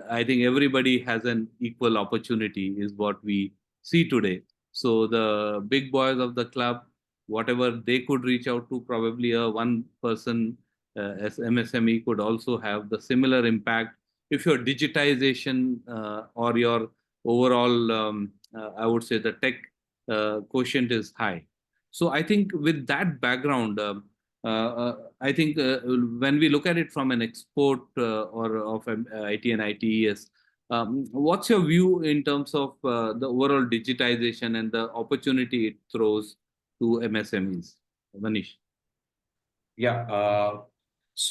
I think everybody has an equal opportunity is what we see today. So the big boys of the club, whatever they could reach out to, probably a one person as MSME could also have the similar impact if your digitization or your overall, I would say the tech quotient is high. So I think with that background, I think when we look at it from an export or of IT and ITES, what's your view in terms of the overall digitization and the opportunity it throws to MSMEs? Manish. Yeah. As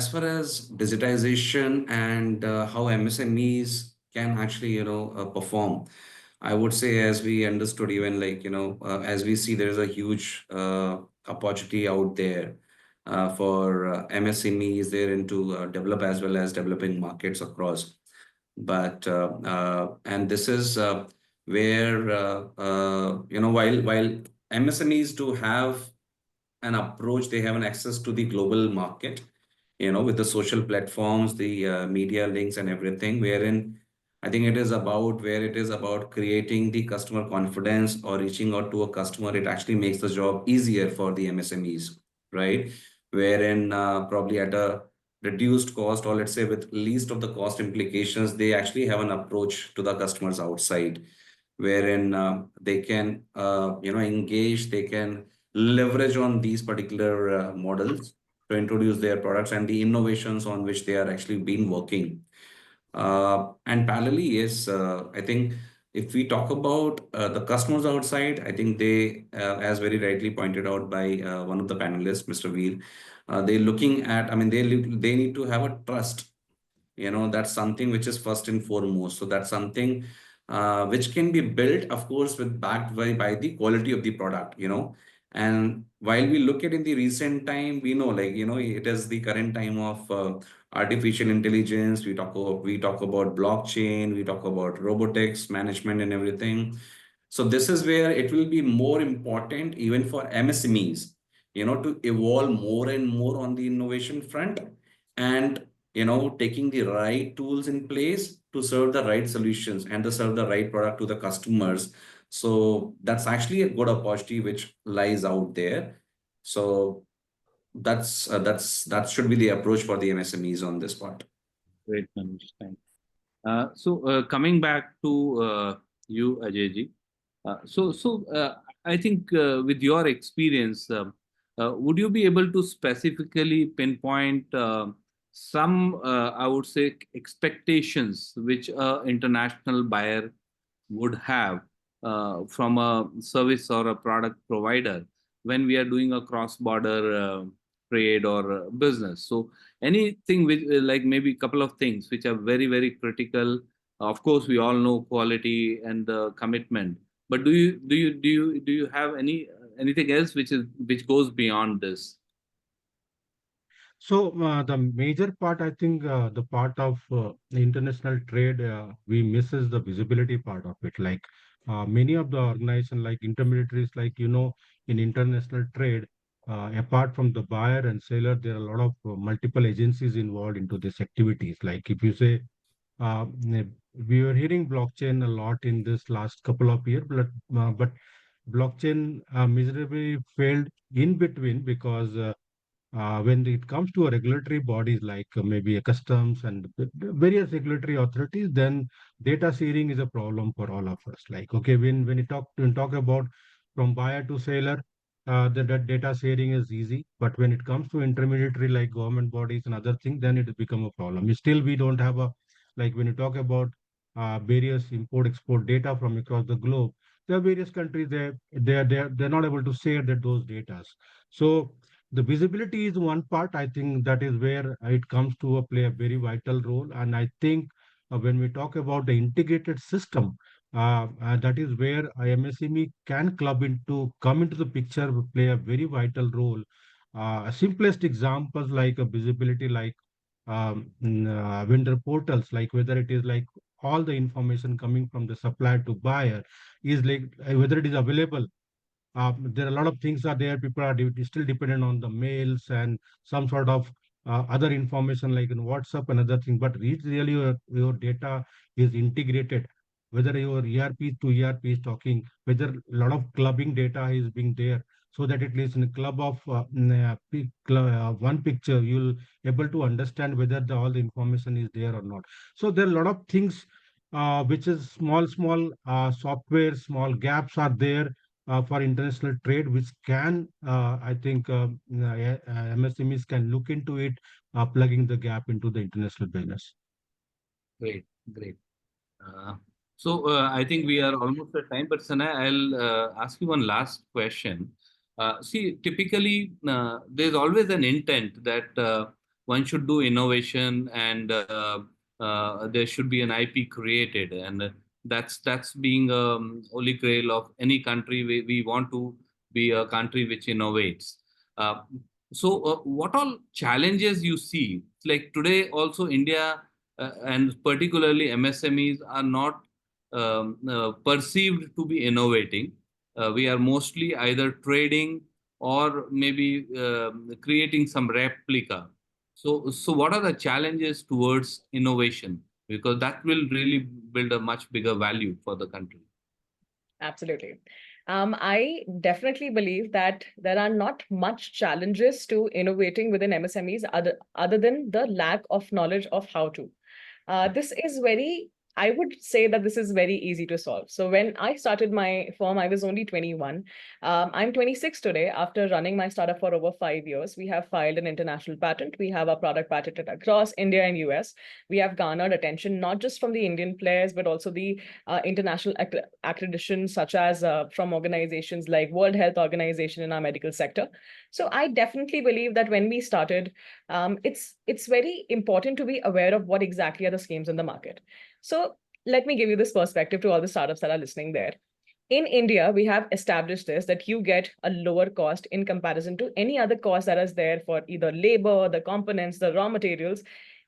far as digitization and how MSMEs can actually, perform, I would say, as we understood, even like, as we see, there is a huge opportunity out there for MSMEs there into develop as well as developing markets across. But and this is where while MSMEs do have an approach, they have an access to the global market, with the social platforms, the media links and everything, wherein I think it is about where it is about creating the customer confidence or reaching out to a customer. It actually makes the job easier for the MSMEs, right? Wherein probably at a reduced cost, or let's say with least of the cost implications, they actually have an approach to the customers outside, wherein they can engage, they can leverage on these particular models to introduce their products and the innovations on which they are actually been working. And parallelly, yes, I think if we talk about the customers outside, I think they, as very rightly pointed out by one of the panelists, Mr. Veer, they're looking at, I mean, they need to have a trust. That's something which is first and foremost. So that's something which can be built, of course, with backed by the quality of the product. And while we look at in the recent time, we know, it is the current time of artificial intelligence. We talk about blockchain, we talk about robotics management and everything. So this is where it will be more important even for MSMEs, to evolve more and more on the innovation front, and taking the right tools in place to serve the right solutions and to serve the right product to the customers. So that's actually a good opportunity which lies out there. So that should be the approach for the MSMEs on this part. Great, Manish. Thanks. So coming back to you, Ajay ji. I think with your experience, would you be able to specifically pinpoint some, I would say, expectations which an international buyer would have from a service or a product provider when we are doing a cross-border trade or business? So anything which like maybe a couple of things which are very, very critical. Of course, we all know quality and the commitment, but do you have anything else which goes beyond this? So the major part, I think, the part of the international trade, we misses the visibility part of it. Like many of the organizations, like intermediaries, like in international trade, apart from the buyer and seller, there are a lot of multiple agencies involved into these activities. Like if you say, we were hearing blockchain a lot in this last couple of years, but blockchain miserably failed in between because when it comes to a regulatory bodies like maybe a customs and various regulatory authorities, then data sharing is a problem for all of us. Like, okay, when you talk about from buyer to seller, the data sharing is easy, but when it comes to intermediary like government bodies and other things, then it become a problem. Still, we don't have a, like when you talk about various import export data from across the globe, there are various countries they're not able to share those data. So the visibility is one part. I think that is where it comes to play a very vital role. And I think when we talk about the integrated system, that is where MSME can come into the picture, play a very vital role. Simplest examples like a visibility, like vendor portals, like whether it is like all the information coming from the supplier to buyer is like whether it is available. There are a lot of things are there. People are still dependent on the mails and some sort of other information like in WhatsApp and other thing. But really your data is integrated, whether your ERP to ERP is talking, whether a lot of clubbing data is being there, so that at least in a club of one picture, you'll able to understand whether all the information is there or not. So there are a lot of things which is small software, small gaps are there for international trade, which can, I think, MSMEs can look into it, plugging the gap into the international business. Great, great. I think we are almost at time, but Sana, I'll ask you one last question. See, typically, there's always an intent that one should do innovation and there should be an IP created, and that's being holy grail of any country. We want to be a country which innovates. What all challenges you see? Like today, also India and particularly MSMEs are not perceived to be innovating. We are mostly either trading or maybe creating some replica. So what are the challenges towards innovation? Because that will really build a much bigger value for the country. Absolutely. I definitely believe that there are not much challenges to innovating within MSMEs other than the lack of knowledge of how to. This is very, I would say that this is very easy to solve. So when I started my firm, I was only 21. I'm 26 today. After running my startup for over 5 years, we have filed an international patent. We have a product patented across India and US. We have garnered attention not just from the Indian players, but also the international accreditation, such as from organizations like World Health Organization in our medical sector. So I definitely believe that when we started, it's very important to be aware of what exactly are the schemes in the market. So let me give you this perspective to all the startups that are listening there. In India, we have established this, that you get a lower cost in comparison to any other cost that is there for either labor, the components, the raw materials,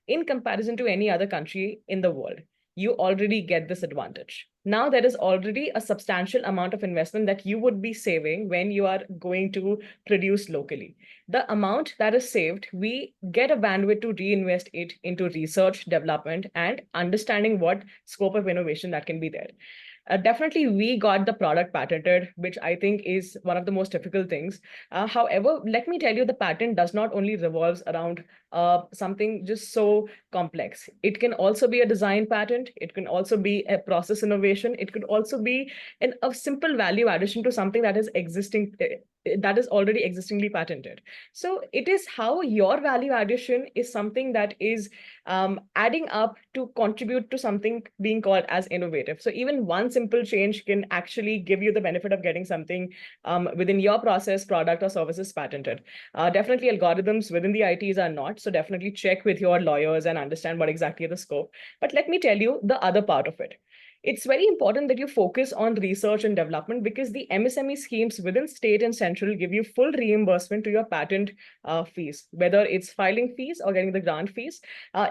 in comparison to any other country in the world. You already get this advantage. Now there is already a substantial amount of investment that you would be saving when you are going to produce locally. The amount that is saved, we get a bandwidth to reinvest it into research, development, and understanding what scope of innovation that can be there. Definitely, we got the product patented, which I think is one of the most difficult things. However, let me tell you, the patent does not only revolves around something just so complex. It can also be a design patent. It can also be a process innovation. It could also be a simple value addition to something that is existing, that is already existingly patented. So it is how your value addition is something that is adding up to contribute to something being called as innovative. So even one simple change can actually give you the benefit of getting something within your process, product, or services patented. Definitely algorithms within the ITs are not. So definitely check with your lawyers and understand what exactly the scope. But let me tell you the other part of it. It's very important that you focus on research and development, because the MSME schemes within state and central give you full reimbursement to your patent fees, whether it's filing fees or getting the grant fees,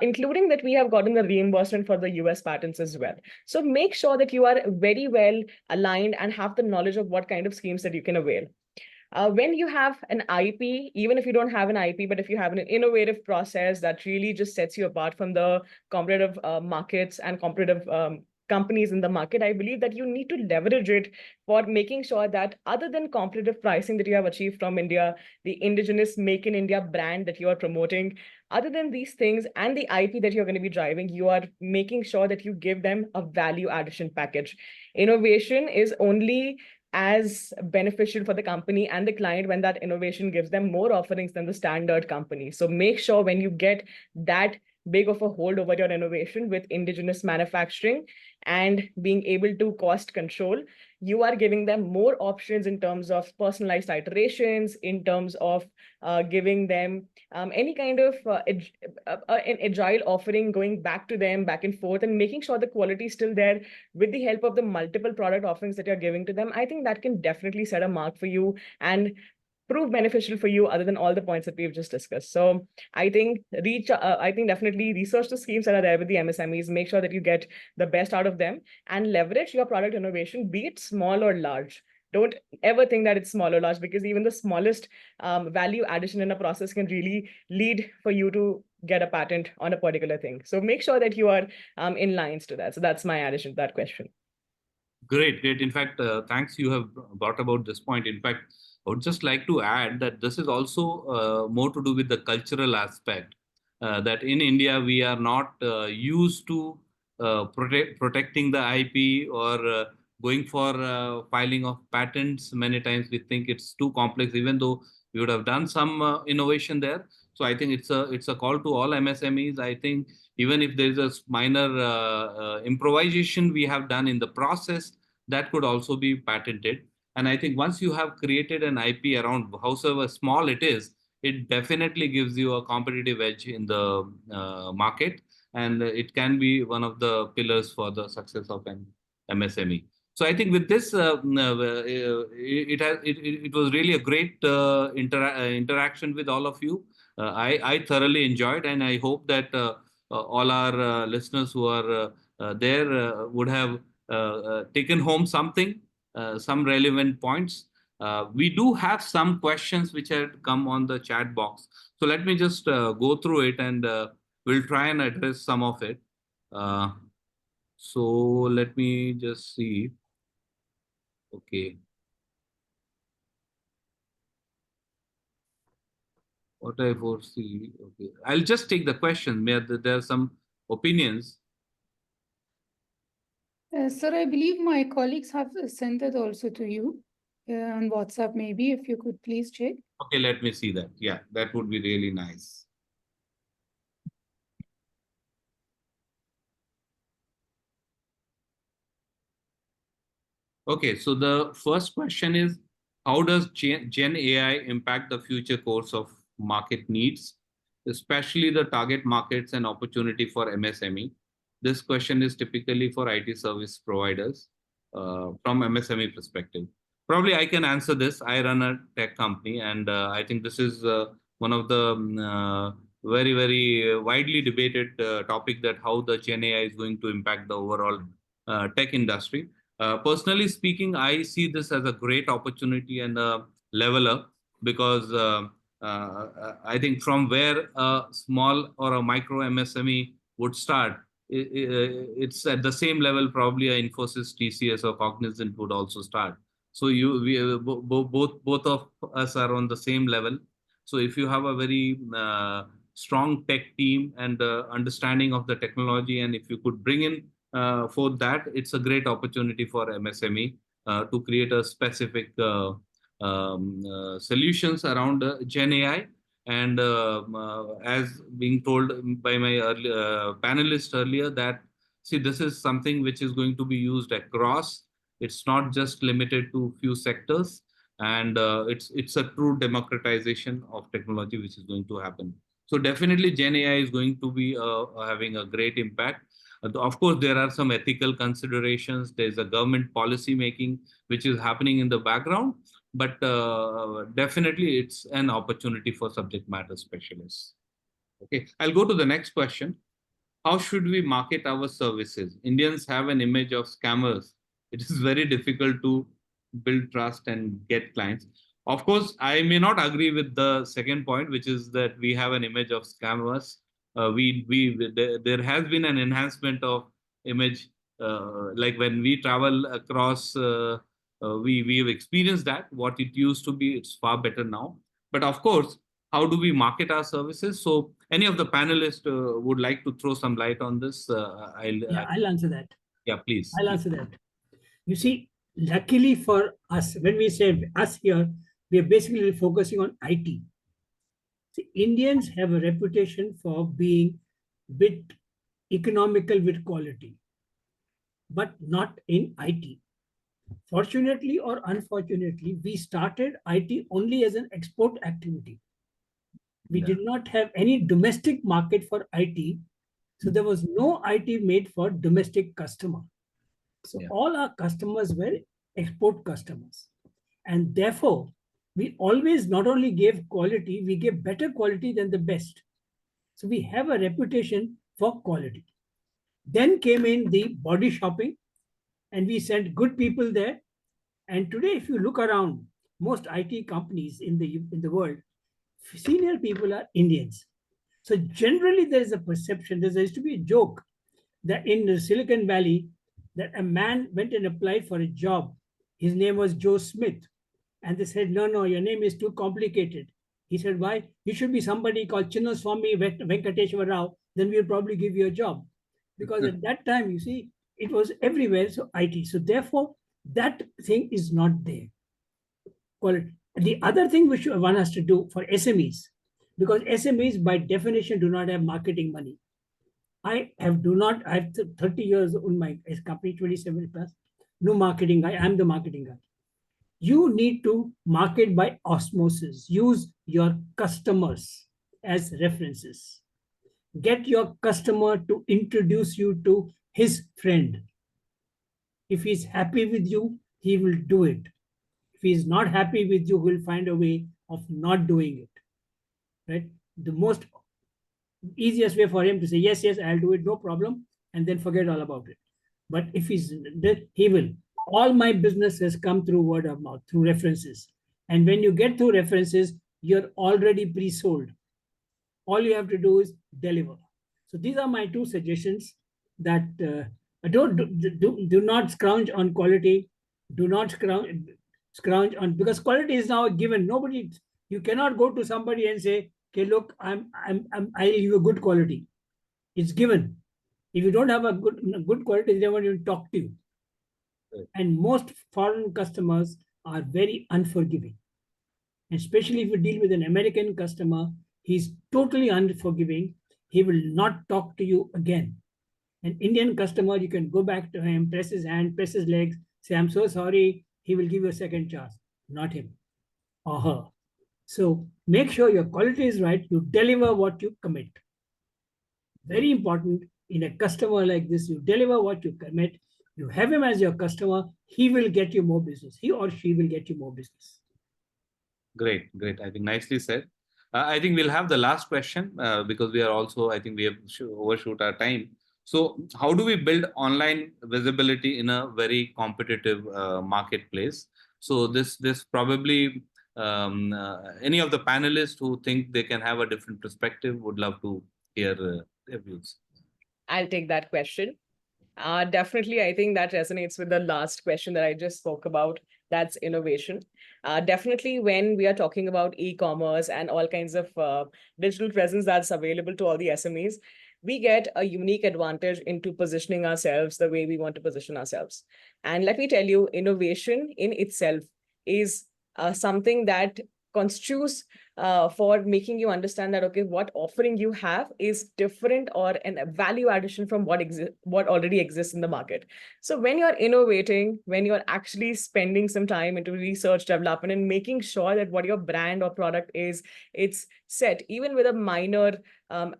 including that we have gotten the reimbursement for the US patents as well. So make sure that you are very well aligned and have the knowledge of what kind of schemes that you can avail. When you have an IP, even if you don't have an IP, but if you have an innovative process that really just sets you apart from the competitive markets and competitive companies in the market, I believe that you need to leverage it for making sure that other than competitive pricing that you have achieved from India, the indigenous Make in India brand that you are promoting, other than these things and the IP that you're going to be driving, you are making sure that you give them a value addition package. Innovation is only as beneficial for the company and the client when that innovation gives them more offerings than the standard company. So make sure when you get that big of a hold over your innovation with indigenous manufacturing and being able to cost control, you are giving them more options in terms of personalized iterations, in terms of giving them any kind of an agile offering, going back to them, back and forth, and making sure the quality is still there with the help of the multiple product offerings that you're giving to them. I think that can definitely set a mark for you and prove beneficial for you, other than all the points that we've just discussed. So I think definitely research the schemes that are there with the MSMEs, make sure that you get the best out of them, and leverage your product innovation, be it small or large. Don't ever think that it's small or large, because even the smallest value addition in a process can really lead for you to get a patent on a particular thing. So make sure that you are in lines to that. So that's my addition to that question. Great. In fact, thanks, you have brought about this point. In fact, I would just like to add that this is also more to do with the cultural aspect. That in India, we are not used to protecting the IP or going for filing of patents. Many times we think it's too complex, even though we would have done some innovation there. So I think it's a call to all MSMEs. I think even if there is a minor improvisation we have done in the process, that could also be patented. And I think once you have created an IP around, however small it is, it definitely gives you a competitive edge in the market, and it can be one of the pillars for the success of an MSME. So I think with this, it was really a great interaction with all of you. I thoroughly enjoyed, and I hope that all our listeners who are there would have taken home something, some relevant points. We do have some questions which had come on the chat box. So let me just go through it, and we'll try and address some of it. So let me just see. Okay. What I foresee. Okay. I'll just take the question. There are some opinions. Sir, I believe my colleagues have sent it also to you on WhatsApp, maybe, if you could please check. Okay, let me see that. Yeah, that would be really nice. Okay, so the first question is, how does Gen AI impact the future course of market needs, especially the target markets and opportunity for MSME? This question is typically for IT service providers from MSME perspective. Probably I can answer this. I run a tech company, and I think this is one of the very, very widely debated topic, that how the Gen AI is going to impact the overall tech industry. Personally speaking, I see this as a great opportunity and a leveler, because I think from where a small or a micro MSME would start, it's at the same level probably a Infosys, TCS, or Cognizant would also start. So both of us are on the same level. So if you have a very strong tech team and understanding of the technology, and if you could bring in for that, it's a great opportunity for MSME to create a specific solutions around Gen AI. And as being told by my panelist earlier, that see, this is something which is going to be used across. It's not just limited to few sectors, and it's a true democratization of technology which is going to happen. So definitely, Gen AI is going to be having a great impact. Of course, there are some ethical considerations. There's a government policy making which is happening in the background, but definitely it's an opportunity for subject matter specialists. Okay, I'll go to the next question. How should we market our services? Indians have an image of scammers. It is very difficult to build trust and get clients. Of course, I may not agree with the second point, which is that we have an image of scammers. There has been an enhancement of image, like when we travel across, we've experienced that. What it used to be, it's far better now. But of course, how do we market our services? So any of the panelists would like to throw some light on this? I'll answer that. Yeah, please. I'll answer that. You see, luckily for us, when we say us here, we are basically focusing on IT. See, Indians have a reputation for being bit economical with quality, but not in IT. Fortunately or unfortunately, we started IT only as an export activity. We did not have any domestic market for IT. So there was no IT made for domestic customer. So all our customers were export customers. And therefore, we always not only gave quality, we gave better quality than the best. So we have a reputation for quality. Then came in the body shopping, and we sent good people there. And today, if you look around, most IT companies in the world, senior people are Indians. So generally, there is a perception, there used to be a joke that in the Silicon Valley, that a man went and applied for a job. His name was Joe Smith. And they said, no, your name is too complicated. He said, why? You should be somebody called Chinnaswamy Venkateshwar Rao, then we'll probably give you a job. Because at that time, you see, it was everywhere, so IT. So therefore, that thing is not there. The other thing which one has to do for SMEs, because SMEs by definition do not have marketing money. I have 30 years in my company, 27 plus, no marketing guy. I'm the marketing guy. You need to market by osmosis. Use your customers as references. Get your customer to introduce you to his friend. If he's happy with you, he will do it. If he's not happy with you, he'll find a way of not doing it. Right? The most easiest way for him to say, yes, I'll do it, no problem, and then forget all about it. But if he will. All my business has come through word of mouth, through references. And when you get through references, you're already pre-sold. All you have to do is deliver. So these are my two suggestions that do not scrounge on quality. Do not scrounge on, because quality is now a given. Nobody, you cannot go to somebody and say, okay, look, I'll give you a good quality. It's given. If you don't have a good quality, they never even talk to you. Right. And most foreign customers are very unforgiving. And especially if you deal with an American customer, he's totally unforgiving. He will not talk to you again. An Indian customer, you can go back to him, press his hand, press his legs, say, I'm so sorry. He will give you a second chance, not him or her. So make sure your quality is right. You deliver what you commit. Very important in a customer like this, you deliver what you commit. You have him as your customer. He will get you more business. He or she will get you more business. Great. I think nicely said. I think we'll have the last question because we are also, I think we have overshoot our time. So how do we build online visibility in a very competitive marketplace? So this probably any of the panelists who think they can have a different perspective would love to hear their views. I'll take that question. Definitely, I think that resonates with the last question that I just spoke about. That's innovation. Definitely, when we are talking about e-commerce and all kinds of digital presence that's available to all the SMEs, we get a unique advantage into positioning ourselves the way we want to position ourselves. And let me tell you, innovation in itself is something that constitutes for making you understand that, okay, what offering you have is different or a value addition from what already exists in the market. So when you're innovating, when you're actually spending some time into research development and making sure that what your brand or product is, it's set, even with a minor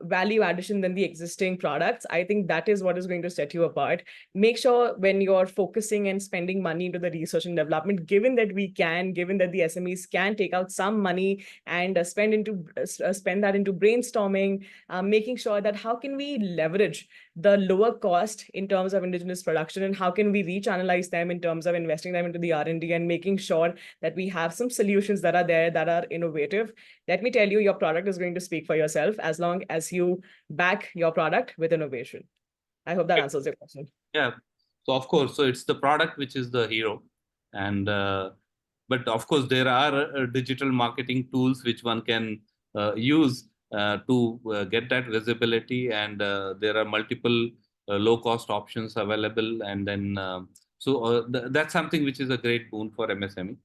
value addition than the existing products, I think that is what is going to set you apart. Make sure when you're focusing and spending money into the research and development, given that the SMEs can take out some money and spend that into brainstorming, making sure that how can we leverage the lower cost in terms of indigenous production, and how can we rechannelize them in terms of investing them into the R&D and making sure that we have some solutions that are there that are innovative. Let me tell you, your product is going to speak for yourself as long as you back your product with innovation. I hope that answers your question. Yeah. So of course, so it's the product which is the hero, and but of course there are digital marketing tools which one can use to get that visibility, and there are multiple low-cost options available, and then that's something which is a great boon for MSME.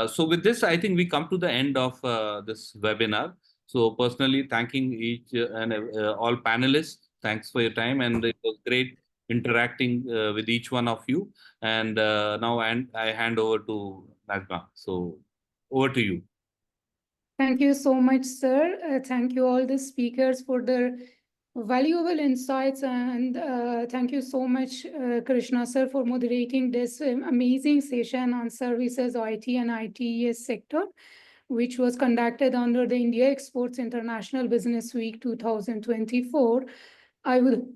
So with this, I think we come to the end of this webinar. So personally, thanking each and all panelists. Thanks for your time, and it was great interacting with each one of you. And now I hand over to Najma. So over to you. Thank you so much, sir. Thank you all the speakers for their valuable insights, and thank you so much, Krishna sir, for moderating this amazing session on services, IT and ITES sector, which was conducted under the IndiaXports International Business Week 2024. I would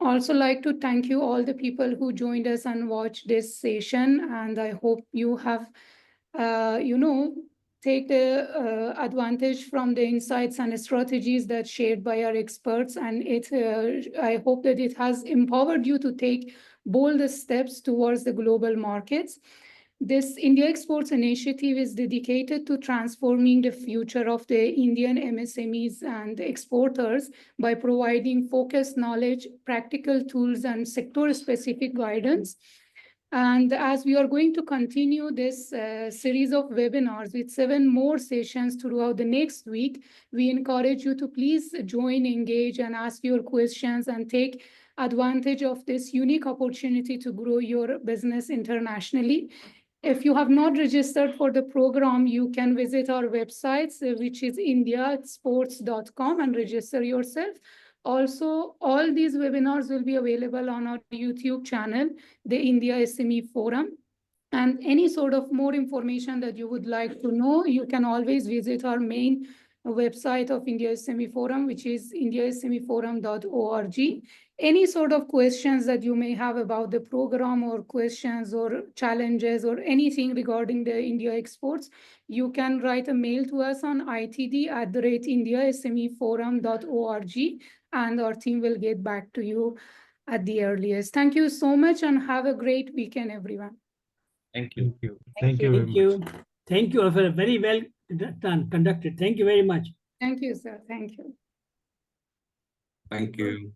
also like to thank you all the people who joined us and watched this session, and I hope you have, take the advantage from the insights and strategies that shared by our experts, and I hope that it has empowered you to take bold steps towards the global markets. This IndiaXports initiative is dedicated to transforming the future of the Indian MSMEs and exporters by providing focused knowledge, practical tools, and sector-specific guidance. And as we are going to continue this series of webinars with 7 more sessions throughout the next week, we encourage you to please join, engage, and ask your questions and take advantage of this unique opportunity to grow your business internationally. If you have not registered for the program, you can visit our websites, which is IndiaXports.com, and register yourself. Also, all these webinars will be available on our YouTube channel, the India SME Forum. And any sort of more information that you would like to know, you can always visit our main website of India SME Forum, which is indiasmeforum.org. Any sort of questions that you may have about the program, or questions or challenges or anything regarding the India exports, you can write a mail to us on itd@indiasmeforum.org, and our team will get back to you at the earliest. Thank you so much, and have a great weekend, everyone. Thank you. Thank you. Thank you very Thank much. you. Thank you all for a very well done, conducted. Thank you very much. Thank you, sir. Thank you. Thank you.